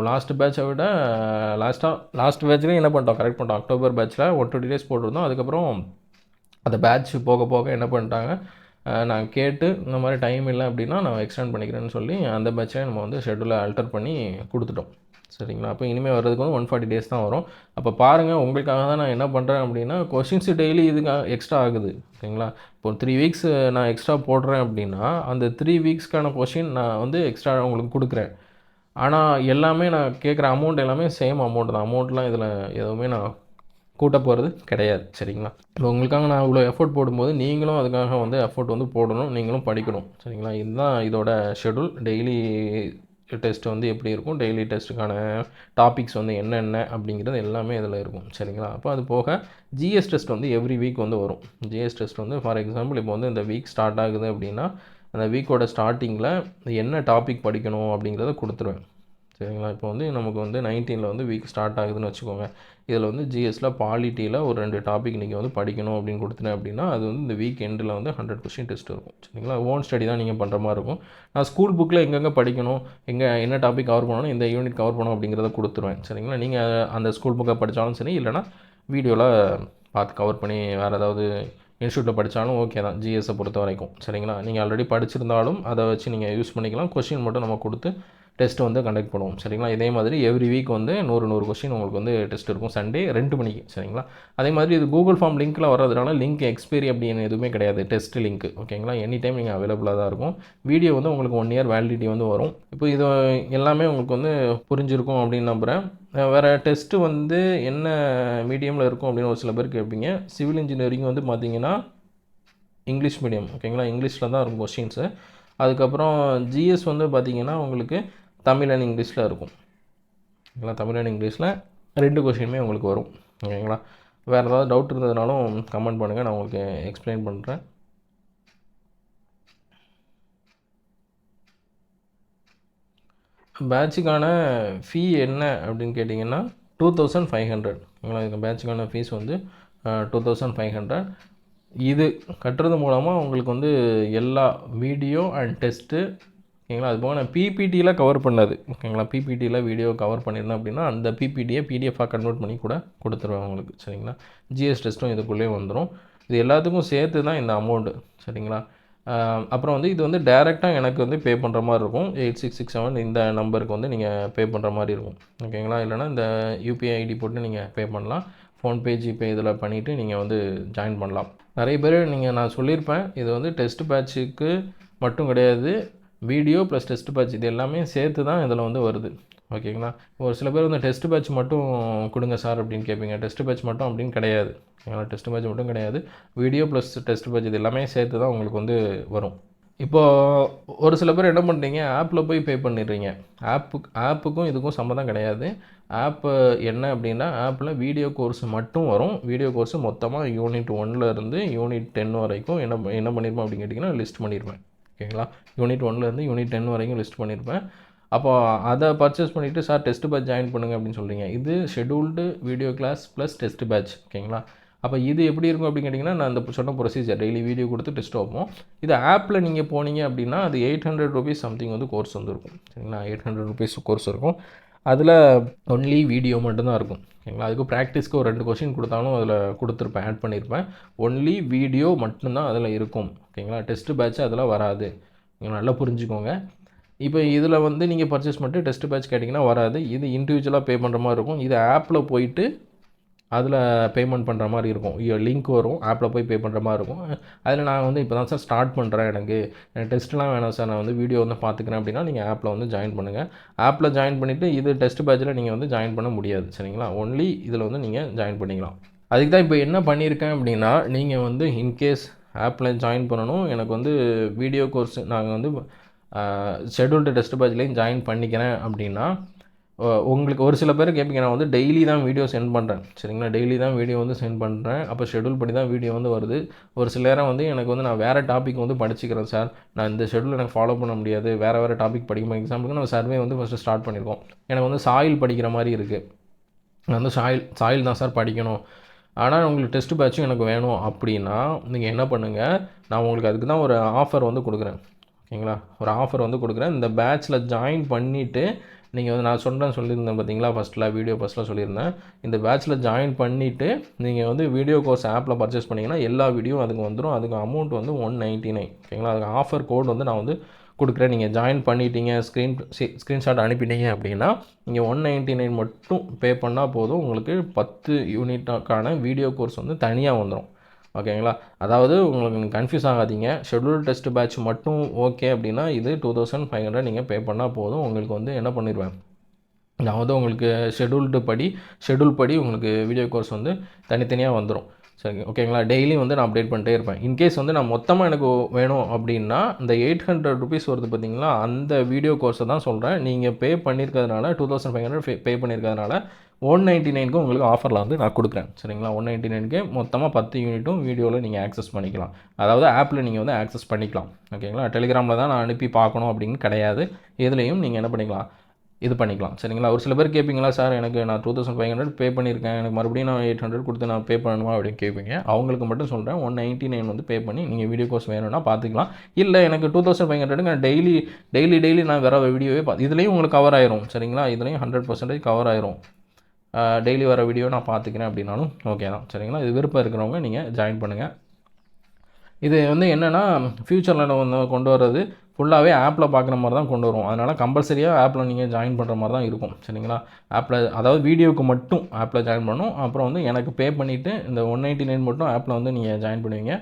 லாஸ்ட் பேட்சை விட லாஸ்ட் பேட்ச்லேயும் என்ன பண்ணிட்டோம், கரெக்ட் பண்ணிட்டோம். அக்டோபர் பேட்சில் 120 டேஸ் போட்டிருந்தோம். அதுக்கப்புறம் அந்த பேட்ச் போக போக என்ன பண்ணிட்டாங்க, நான் கேட்டு இந்த மாதிரி டைம் இல்லை அப்படின்னா நான் எக்ஸ்டெண்ட் பண்ணிக்கிறேன்னு சொல்லி அந்த பேட்சை நம்ம வந்து ஷெட்யூலை அல்டர் பண்ணி கொடுத்துட்டோம். சரிங்களா? அப்போ இனிமேல் வர்றதுக்கு வந்து 140 டேஸ் தான் வரும். அப்போ பாருங்கள், உங்களுக்காக தான் நான் என்ன பண்ணுறேன் அப்படின்னா கொஷின்ஸு டெய்லி இதுக்காக எக்ஸ்ட்ரா ஆகுது. ஓகேங்களா? இப்போ 3 வீக்ஸ் நான் எக்ஸ்ட்ரா போடுறேன் அப்படின்னா அந்த 3 வீக்ஸ்க்கான கொஷின் நான் வந்து எக்ஸ்ட்ரா உங்களுக்கு கொடுக்குறேன். ஆனால் எல்லாமே நான் கேட்குற அமௌண்ட் எல்லாமே சேம் அமௌண்ட் தான். அமௌண்ட்லாம் இதில் எதுவுமே நான் கூட்ட போகிறது கிடையாது. சரிங்களா? இப்போ உங்களுக்காக நான் இவ்வளோ எஃபோர்ட் போடும்போது நீங்களும் அதுக்காக வந்து எஃபோர்ட் வந்து போடணும், நீங்களும் படிக்கணும். சரிங்களா? இதுதான் இதோட ஷெட்யூல். டெய்லி டெஸ்ட் வந்து எப்படி இருக்கும், டெய்லி டெஸ்ட்டுக்கான டாபிக்ஸ் வந்து என்னென்ன அப்படிங்கிறது எல்லாமே இதில் இருக்கும். சரிங்களா? அப்போ அது போக ஜிஎஸ் டெஸ்ட் வந்து எவ்ரி வீக் வந்து வரும். ஜிஎஸ் டெஸ்ட் வந்து ஃபார் எக்ஸாம்பிள் இப்போ வந்து இந்த வீக் ஸ்டார்ட் ஆகுது அப்படின்னா அந்த வீக்கோட ஸ்டார்டிங்கில் என்ன டாபிக் படிக்கணும் அப்படிங்கிறத கொடுத்துருவேன். சரிங்களா? இப்போ வந்து நமக்கு வந்து 19ல் வந்து வீக் ஸ்டார்ட் ஆகுதுன்னு வச்சுக்கோங்க. இதில் வந்து ஜிஎஸ்சில் பாலிட்டியில் ஒரு 2 டாபிக் நீங்கள் வந்து படிக்கணும் அப்படின்னு கொடுத்துட்டேன் அப்படின்னா அது வந்து இந்த வீக் எண்டில் வந்து 100 கொஸ்டின் டெஸ்ட் இருக்கும். சரிங்களா? ஓன் ஸ்டடி தான் நீங்கள் பண்ணுற மாதிரி இருக்கும். நான் ஸ்கூல் புக்கில் எங்கெங்கே படிக்கணும், என்ன டாபிக் கவர் பண்ணணும், இந்த யூனிட் கவர் பண்ணணும் அப்படிங்கிறத கொடுத்துருவேன். சரிங்களா? நீங்கள் அந்த ஸ்கூல் புக்கை படித்தாலும் சரி, இல்லைனா வீடியோவில் பார்த்து கவர் பண்ணி வேறு ஏதாவது இன்ஸ்டியூட்டில் படித்தாலும் ஓகே தான் ஜிஎஸை பொறுத்த வரைக்கும். சரிங்களா? நீங்கள் ஆல்ரெடி படிச்சிருந்தாலும் அதை வச்சு நீங்கள் யூஸ் பண்ணிக்கலாம். கொஸ்டின் மட்டும் நம்ம கொடுத்து டெஸ்ட் வந்து கண்டக்ட் பண்ணுவோம். சரிங்களா? இதே மாதிரி எவ்ரி வீக் வந்து 100 கொஸ்டின் உங்களுக்கு வந்து டெஸ்ட் இருக்கும். சண்டே 2 மணிக்கு. சரிங்களா? அதே மாதிரி இது கூகுள் ஃபார்ம் லிங்க்கில் வர்றதுனால லிங்க் எக்ஸ்பைரி அப்படின்னு எதுவுமே கிடையாது. டெஸ்ட் லிங்க் ஓகேங்களா? எனி டைம் நீங்கள் அவைலபிளாக தான் இருக்கும். வீடியோ வந்து உங்களுக்கு 1 இயர் வேலிடிட்டி வந்து வரும். இப்போ இது எல்லாமே உங்களுக்கு வந்து புரிஞ்சிருக்கும் அப்படின்னு நம்புகிறேன். வேறு டெஸ்ட்டு வந்து என்ன மீடியமில் இருக்கும் அப்படின்னு ஒரு சில பேர் கேட்பீங்க. சிவில் இன்ஜினியரிங் வந்து பார்த்தீங்கன்னா இங்கிலீஷ் மீடியம் ஓகேங்களா? இங்கிலீஷில் தான் இருக்கும் கொஸ்டின்ஸு. அதுக்கப்புறம் ஜிஎஸ் வந்து பார்த்திங்கன்னா உங்களுக்கு தமிழ் அண்ட் இங்கிலீஷில் இருக்கும். ஓகேங்களா? தமிழ் அண்ட் இங்கிலீஷில் 2 கொஸ்டினுமே உங்களுக்கு வரும். ஓகேங்களா? வேறு ஏதாவது டவுட் இருந்ததுனாலும் கமெண்ட் பண்ணுங்கள், நான் உங்களுக்கு எக்ஸ்பிளைன் பண்ணுறேன். பேட்சுக்கான ஃபீ என்ன அப்படின்னு கேட்டிங்கன்னா 2500. ஓகேங்களா? இந்த பேட்சுக்கான ஃபீஸ் வந்து 2500. இது கட்டுறது மூலமாக உங்களுக்கு வந்து எல்லா வீடியோ அண்ட் டெஸ்ட்டு ஓகேங்களா? அது போக நான் பிபிடியில் கவர் பண்ணது ஓகேங்களா? பிபிடியில் வீடியோ கவர் பண்ணியிருந்தேன் அப்படின்னா அந்த பிபிடியை பிடிஎஃபாக கன்வெர்ட் பண்ணி கூட கொடுத்துருவேன் உங்களுக்கு. சரிங்களா? ஜிஎஸ் டெஸ்ட்டும் இதுக்குள்ளேயே வந்துடும். இது எல்லாத்துக்கும் சேர்த்து தான் இந்த அமௌண்ட்டு. சரிங்களா? அப்புறம் வந்து இது வந்து டைரெக்டாக எனக்கு வந்து பே பண்ணுற மாதிரி இருக்கும். 8667 இந்த நம்பருக்கு வந்து நீங்கள் பே பண்ணுற மாதிரி இருக்கும். ஓகேங்களா? இல்லைனா இந்த யூபிஐ ஐடி போட்டு நீங்கள் பே பண்ணலாம். ஃபோன்பே, ஜிபே இதில் பண்ணிவிட்டு நீங்கள் வந்து ஜாயின் பண்ணலாம். நிறைய பேர் நான் சொல்லியிருப்பேன், இது வந்து டெஸ்ட் பேட்சுக்கு மட்டும் கிடையாது, வீடியோ ப்ளஸ் டெஸ்ட் பேட்ச் இது எல்லாமே சேர்த்து தான் இதில் வந்து வருது. ஓகேங்களா? ஒரு சில பேர் வந்து டெஸ்ட் பேட்ச் மட்டும் கொடுங்க சார் அப்படின்னு கேட்பீங்க. டெஸ்ட் பேட்ச் மட்டும் அப்படின்னு கிடையாது. ஓகேங்களா? டெஸ்ட் பேட்ச் மட்டும் கிடையாது, வீடியோ ப்ளஸ் டெஸ்ட் பேட்ச் இது எல்லாமே சேர்த்து தான் உங்களுக்கு வந்து வரும். இப்போது ஒரு சில பேர் என்ன பண்ணுறீங்க, ஆப்பில் போய் பே பண்ணிடுறீங்க. ஆப்புக்கும் இதுக்கும் சம்மந்தம் கிடையாது. ஆப்பு என்ன அப்படின்னா ஆப்பில் வீடியோ கோர்ஸ் மட்டும் வரும். வீடியோ கோர்ஸ் மொத்தமாக யூனிட் 1லேருந்து யூனிட் 10 வரைக்கும் என்ன பண்ணியிருப்பேன் அப்படின்னு கேட்டிங்கன்னா லிஸ்ட் பண்ணியிருப்பேன். ஓகேங்களா? யூனிட் 1லேருந்து யூனிட் 10 வரைக்கும் லிஸ்ட் பண்ணியிருப்பேன். அப்போ அதை பர்ச்சேஸ் பண்ணிவிட்டு சார் டெஸ்ட் பேட்ச் ஜாயின் பண்ணுங்கள் அப்படின்னு சொல்கிறீங்க. இது scheduled video class plus test batch. ஓகேங்களா? அப்போ இது எப்படி இருக்கும் அப்படின்னு கேட்டிங்கன்னா நான் இந்த சொன்ன ப்ரொசீஜர் டெய்லி வீடியோ கொடுத்து டெஸ்ட் வைப்போம். இது ஆப்பில் நீங்கள் போனீங்க அப்படின்னா அது 800 ரூபீஸ் சம்திங் வந்து கோர்ஸ் வந்துருக்கும். சரிங்களா? 800 ரூபீஸ் கோர்ஸ் இருக்கும். அதில் ஒன்லி வீடியோ மட்டும்தான் இருக்கும். ஓகேங்களா? அதுக்கு ப்ராக்டிஸ்க்கு ஒரு 2 கொஸ்டின் கொடுத்தாலும் அதில் கொடுத்துருப்பேன், ஆட் பண்ணியிருப்பேன். ஒன்லி வீடியோ மட்டும்தான் அதில் இருக்கும். ஓகேங்களா? டெஸ்ட் பேட்ச் அதில் வராது. நீங்கள் நல்லா புரிஞ்சுக்கோங்க. இப்போ இதில் வந்து நீங்கள் பர்ச்சேஸ் பண்ணிட்டு டெஸ்ட் பேட்ச் கேட்டிங்கன்னா வராது. இது இண்டிவிஜுவலாக பே பண்ணுற மாதிரி இருக்கும். இது ஆப்பில் போயிட்டு அதில் பேமெண்ட் பண்ணுற மாதிரி இருக்கும். லிங்க் வரும், ஆப்பில் போய் பே பண்ணுற மாதிரி இருக்கும். அதில் நான் வந்து இப்போ தான் சார் ஸ்டார்ட் பண்ணுறேன், எனக்கு டெஸ்ட்லாம் வேணாம் சார், நான் வந்து வீடியோ வந்து பார்த்துக்கிறேன் அப்படின்னா நீங்கள் ஆப்பில் வந்து ஜாயின் பண்ணுங்கள். ஆப்பில் ஜாயின் பண்ணிவிட்டு இது டெஸ்ட் பேட்சில் நீங்கள் வந்து ஜாயின் பண்ண முடியாது. சரிங்களா? ஒன்லி இதில் வந்து நீங்கள் ஜாயின் பண்ணிக்கலாம். அதுக்கு தான் இப்போ என்ன பண்ணியிருக்கேன் அப்படின்னா, நீங்கள் வந்து இன்கேஸ் ஆப்பில் ஜாயின் பண்ணணும், எனக்கு வந்து வீடியோ கோர்ஸ் நாங்கள் வந்து ஷெட்யூல்டு டெஸ்ட் பேட்ச்லேயும் ஜாயின் பண்ணிக்கிறேன் அப்படின்னா உங்களுக்கு ஒரு சில பேர் கேட்பீங்க, நான் வந்து டெய்லி தான் வீடியோ சென்ட் பண்ணுறேன். சரிங்களா? டெய்லி தான் வீடியோ வந்து சென்ட் பண்ணுறேன். அப்போ ஷெட்யூல் பண்ணி தான் வீடியோ வந்து வருது. ஒரு சில நேரம் வந்து எனக்கு வந்து நான் வேறு டாபிக் வந்து படிச்சுக்கிறேன் சார், நான் இந்த ஷெட்யூல் எனக்கு ஃபாலோ பண்ண முடியாது, வேறு டாபிக் படிக்கணும். எக்ஸாம்பிளுக்கு நம்ம சர்வே வந்து ஃபஸ்ட்டு ஸ்டார்ட் பண்ணியிருக்கோம். எனக்கு வந்து சாயில் படிக்கிற மாதிரி இருக்குது. நான் வந்து சாயில் தான் சார் படிக்கணும், ஆனால் உங்களுக்கு டெஸ்ட் பேட்சும் எனக்கு வேணும் அப்படின்னா நீங்கள் என்ன பண்ணுங்கள், நான் உங்களுக்கு அதுக்கு தான் ஒரு ஆஃபர் வந்து கொடுக்குறேன். ஓகேங்களா? ஒரு ஆஃபர் வந்து கொடுக்குறேன். இந்த பேட்சில் ஜாயின் பண்ணிவிட்டு நீங்கள் வந்து நான் சொல்லியிருந்தேன் பார்த்தீங்களா, ஃபஸ்ட்டில் சொல்லியிருந்தேன். இந்த பேட்சில் ஜாயின் பண்ணிவிட்டு நீங்கள் வந்து வீடியோ கோர்ஸ் ஆப்பில் பர்ச்சேஸ் பண்ணிங்கன்னா எல்லா வீடியோ அதுக்கு வந்துடும். அதுக்கு அமௌண்ட் வந்து 199. ஓகேங்களா? அதுக்கு ஆஃபர் கோட் வந்து நான் வந்து கொடுக்குறேன். நீங்கள் ஜாயின் பண்ணிட்டீங்க, ஸ்க்ரீன்ஷாட் அனுப்பிட்டீங்க அப்படின்னா நீங்கள் 199 மட்டும் பே பண்ணால் போதும். உங்களுக்கு 10 யூனிட்டாக்கான வீடியோ கோர்ஸ் வந்து தனியாக வந்துடும். ஓகேங்களா? அதாவது உங்களுக்கு கன்ஃபியூஸ் ஆகாதீங்க. ஷெட்யூல் டெஸ்ட் பேட்ச் மட்டும் ஓகே அப்படின்னா இது 2500 நீங்கள் பே பண்ணால் போதும். உங்களுக்கு வந்து என்ன பண்ணிடுவேன், நான் வந்து உங்களுக்கு ஷெட்யூல் படி உங்களுக்கு வீடியோ கோர்ஸ் வந்து தனித்தனியாக வந்துடும். சரி, ஓகேங்களா? டெய்லி வந்து நான் அப்டேட் பண்ணிட்டே இருப்பேன். இன்கேஸ் வந்து நான் மொத்தமாக எனக்கு வேணும் அப்படின்னா, இந்த ₹800 வருது பார்த்தீங்களா, அந்த வீடியோ கோர்ஸை தான் சொல்கிறேன். நீங்கள் பே பண்ணியிருக்கிறதுனால 2500 பே பண்ணியிருக்கிறதுனால 199க்கு உங்களுக்கு ஆஃபரில் வந்து நான் கொடுக்குறேன். சரிங்களா? 199க்கு மொத்தமாக 10 யூனிட்டும் வீடியோவில் நீங்கள் ஆக்சஸ் பண்ணிக்கலாம். அதாவது ஆப்பில் நீங்கள் வந்து ஆக்சஸ் பண்ணிக்கலாம். ஓகேங்களா? டெலிகிராமில் தான் நான் அனுப்பி பார்க்கணும் அப்படின்னு கிடையாது. இதுலேயும் நீங்கள் என்ன பண்ணிக்கலாம், இது பண்ணிக்கலாம். சரிங்களா? ஒரு சில பேர் கேட்பீங்களா, சார் எனக்கு நான் 2500 பே பண்ணியிருக்கேன், எனக்கு மறுபடியும் நான் 800 கொடுத்து நான் பே பண்ணணுமா அப்படின்னு கேட்பீங்க. அவங்களுக்கு மட்டும் சொல்கிறேன், 199 வந்து பே பண்ணி நீங்கள் வீடியோ கோர்ஸ் வேணும்னா பார்த்துக்கலாம். இல்லை எனக்கு 2500 நான் டெய்லி நான் வேறு வீடியோவே இதுலேயும் உங்களுக்கு கவர் ஆயிரும். சரிங்களா? இதுலேயும் 100% கவர் ஆயிரும். டெய்லி வர வீடியோ நான் பார்த்துக்கிறேன் அப்படின்னாலும் ஓகே தான். சரிங்களா? இது விருப்பம் இருக்கிறவங்க நீங்கள் ஜாயின் பண்ணுங்கள். இது வந்து என்னென்னா ஃப்யூச்சரில் வந்து கொண்டு வர்றது ஃபுல்லாகவே ஆப்பில் பார்க்குற மாதிரி தான் கொண்டு வரும். அதனால் கம்பல்சரியாக ஆப்பில் நீங்கள் ஜாயின் பண்ணுற மாதிரி தான் இருக்கும். சரிங்களா? ஆப்பில் அதாவது வீடியோவுக்கு மட்டும் ஆப்பில் ஜாயின் பண்ணணும். அப்புறம் வந்து எனக்கு பே பண்ணிவிட்டு இந்த 199 மட்டும் ஆப்பில் வந்து நீங்கள் ஜாயின் பண்ணுவீங்க.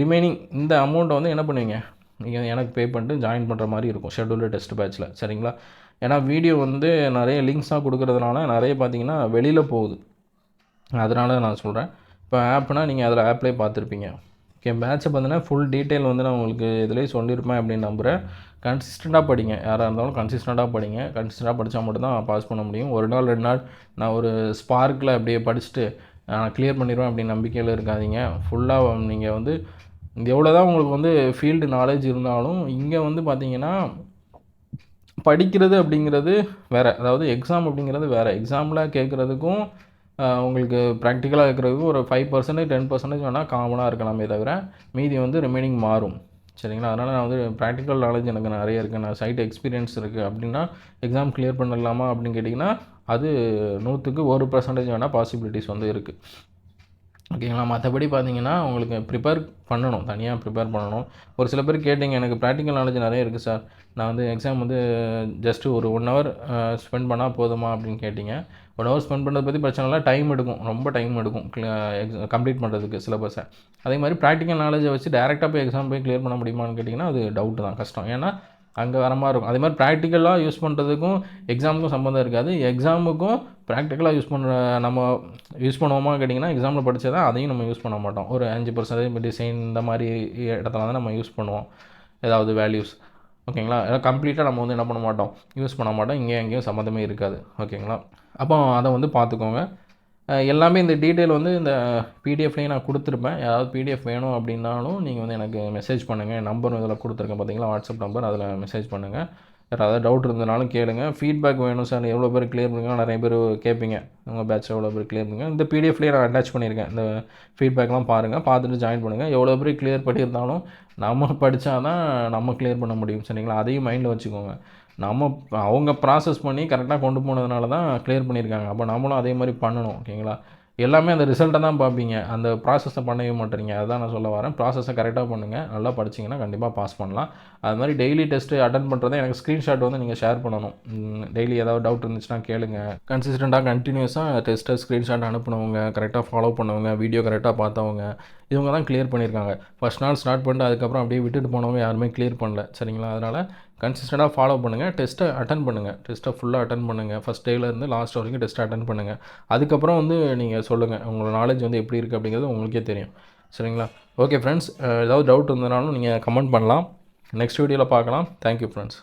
ரிமைனிங் இந்த அமௌண்ட்டை வந்து என்ன பண்ணுவீங்க, நீங்கள் எனக்கு பே பண்ணிட்டு ஜாயின் பண்ணுற மாதிரி இருக்கும் ஷெட்யூல்டு டெஸ்ட் பேட்சில். சரிங்களா? ஏன்னா வீடியோ வந்து நிறைய லிங்க்ஸாக கொடுக்குறதுனால நிறைய பார்த்தீங்கன்னா வெளியில் போகுது. அதனால நான் சொல்கிறேன். இப்போ ஆப்னால் நீங்கள் அதில் ஆப்லேயே பார்த்துருப்பீங்க. ஓகே, பேட்சை பார்த்தீங்கன்னா ஃபுல் டீட்டெயில் வந்து நான் உங்களுக்கு இதிலே சொல்லியிருப்பேன் அப்படின்னு நம்புகிறேன். கன்சிஸ்டண்ட்டாக படிங்க. யாராக இருந்தாலும் கன்சிஸ்டண்ட்டாக படிங்க. கன்சிஸ்டண்ட்டாக படித்தா மட்டும்தான் பாஸ் பண்ண முடியும். ஒரு நாள் 2 நாள் நான் ஒரு ஸ்பார்க்கில் அப்படியே படிச்சுட்டு நான் கிளியர் பண்ணிடுவேன் அப்படின்னு நம்பிக்கையில் இருக்காதீங்க. ஃபுல்லாக நீங்கள் வந்து எவ்வளோ தான் உங்களுக்கு வந்து ஃபீல்டு நாலேஜ் இருந்தாலும் இங்கே வந்து பார்த்தீங்கன்னா படிக்கிறது அப்படிங்கிறது வேறு, அதாவது எக்ஸாம் அப்படிங்கிறது வேறு. எக்ஸாமில் கேட்குறதுக்கும் உங்களுக்கு ப்ராக்டிக்கலாக இருக்கிறதுக்கும் ஒரு 5% 10% வேணால் காமனாக இருக்கலாமே தவிர மீதி வந்து ரிமைனிங் மாறும். சரிங்களா? அதனால் நான் வந்து ப்ராக்டிக்கல் நாலேஜ் எனக்கு நிறைய இருக்குது, நான் சைட் எக்ஸ்பீரியன்ஸ் இருக்குது அப்படின்னா எக்ஸாம் கிளியர் பண்ணலாமா அப்படின்னு கேட்டிங்கன்னா அது 100க்கு 1% வேணால் பாசிபிலிட்டிஸ் வந்து இருக்குது. ஓகேங்களா? மற்றபடி பார்த்தீங்கன்னா உங்களுக்கு ப்ரிப்பேர் பண்ணணும், தனியாக ப்ரிப்பேர் பண்ணணும். ஒரு சில பேர் கேட்டிங்க, எனக்கு ப்ராக்டிக்கல் நாலேஜ் நிறைய இருக்குது சார், நான் வந்து எக்ஸாம் வந்து ஜஸ்ட்டு ஒரு 1 ஹவர் ஸ்பெண்ட் பண்ணால் போதுமா அப்படின்னு கேட்டிங்க. 1 ஹவர் ஸ்பெண்ட் பண்ணுறதை பற்றி பிரச்சனை இல்லை, டைம் எடுக்கும், ரொம்ப டைம் எடுக்கும் கம்ப்ளீட் பண்ணுறதுக்கு சிலபஸை. அதே மாதிரி ப்ராக்டிக்கல் நாலேஜை வச்சு டேரெக்டாக போய் எக்ஸாம் போய் கிளியர் பண்ண முடியுமான்னு கேட்டிங்கன்னா அது டவுட்டு தான், கஷ்டம். ஏன்னா அங்கே வர மாதிரி இருக்கும். அதே மாதிரி ப்ராக்டிக்கலாக யூஸ் பண்ணுறதுக்கும் எக்ஸாமுக்கும் சம்மந்தம் இருக்காது. எக்ஸாமுக்கும் ப்ராக்டிக்கலாக நம்ம யூஸ் பண்ணுவோமா கேட்டிங்கன்னா எக்ஸாமில் படித்தா தான் அதையும் நம்ம யூஸ் பண்ண மாட்டோம். ஒரு 5% டிசைன் இந்த மாதிரி இடத்துல தான் நம்ம யூஸ் பண்ணுவோம் ஏதாவது வேல்யூஸ். ஓகேங்களா? கம்ப்ளீட்டாக நம்ம வந்து என்ன பண்ண மாட்டோம், யூஸ் பண்ண மாட்டோம். எங்கேயும் சம்மந்தமே இருக்காது. ஓகேங்களா? அப்போ அதை வந்து பார்த்துக்கோங்க. எல்லாமே இந்த டீட்டெயில் வந்து இந்த பிடிஎஃப்லேயும் நான் கொடுத்துருப்பேன். யாராவது பிடிஎஃப் வேணும் அப்படின்னாலும் நீங்கள் வந்து எனக்கு மெசேஜ் பண்ணுங்கள். என் நம்பர் இதில் கொடுத்துருக்கேன் பார்த்தீங்களா, வாட்ஸ்அப் நம்பர், அதில் மெசேஜ் பண்ணுங்கள். வேறு ஏதாவது டவுட் இருந்தனாலும் கேளுங்க. ஃபீட்பேக் வேணும் சார், எவ்வளோ பேர் கிளியர் பண்ணுங்க, நிறைய பேர் கேட்பீங்க உங்கள் பேட்ச் எவ்வளோ பேர் கிளியர் பண்ணுங்க. இந்த பிடிஎஃப்லேயே நான் அட்டாச் பண்ணியிருக்கேன். இந்த ஃபீட்பேக்லாம் பாருங்கள், பார்த்துட்டு ஜாயின் பண்ணுங்கள். எவ்வளோ பேர் கிளியர் பண்ணியிருந்தாலும் நம்ம படித்தா தான் நம்ம கிளியர் பண்ண முடியும். சரிங்களா? அதையும் மைண்டில் வச்சுக்கோங்க. அவங்க ப்ராசஸ் பண்ணி கரெக்டாக கொண்டு போனதுனால தான் கிளியர் பண்ணியிருக்காங்க. அப்போ நம்மளும் அதே மாதிரி பண்ணணும். ஓகேங்களா? எல்லாமே அந்த ரிசல்ட்டை தான் பார்ப்பீங்க, அந்த ப்ராசஸை பண்ணவே மாட்டேறீங்க. அதுதான் நான் சொல்ல வரேன். ப்ராசஸை கரெக்டாக பண்ணுங்கள், நல்லா படிச்சிங்கன்னா கண்டிப்பாக பாஸ் பண்ணலாம். அது மாதிரி டெய்லி டெஸ்ட்டு அட்டன் பண்ணுறதை எனக்கு ஸ்க்ரீன்ஷாட் வந்து நீங்கள் ஷேர் பண்ணணும். டெய்லி ஏதாவது டவுட் இருந்துச்சுன்னா கேளுங்க. கன்சிஸ்டண்ட்டாக கண்டினியூஸாக டெஸ்ட்டை ஸ்க்ரீன்ஷாட் அனுப்புனவங்க, கரெக்டாக ஃபாலோ பண்ணவங்க, வீடியோ கரெக்டாக பார்த்தவங்க, இவங்க தான் கிளியர் பண்ணியிருக்காங்க. ஃபஸ்ட் நாள் ஸ்டார்ட் பண்ணிட்டு அதுக்கப்புறம் அப்படியே விட்டுட்டு போனவங்க யாருமே கிளியர் பண்ணல. சரிங்களா? அதனால் கன்சிஸ்டண்ட்டாக ஃபாலோ பண்ணுங்கள். டெஸ்ட்டை அட்டன் பண்ணுங்கள். டெஸ்ட்டை ஃபுல்லாக அட்டன் பண்ணுங்கள். ஃபஸ்ட் டேலேருந்து லாஸ்ட் வரைக்கும் டெஸ்ட்டை அட்டன் பண்ணுங்கள். அதுக்கப்புறம் வந்து நீங்கள் சொல்லுங்கள், உங்களோட நாலேஜ் வந்து எப்படி இருக்குது அப்படிங்கிறது உங்களுக்கே தெரியும். சரிங்களா? ஓகே ஃப்ரெண்ட்ஸ், ஏதாவது டவுட் இருந்தனாலும் நீங்கள் கமெண்ட் பண்ணலாம். நெக்ஸ்ட் வீடியோவில் பார்க்கலாம். Thank you friends.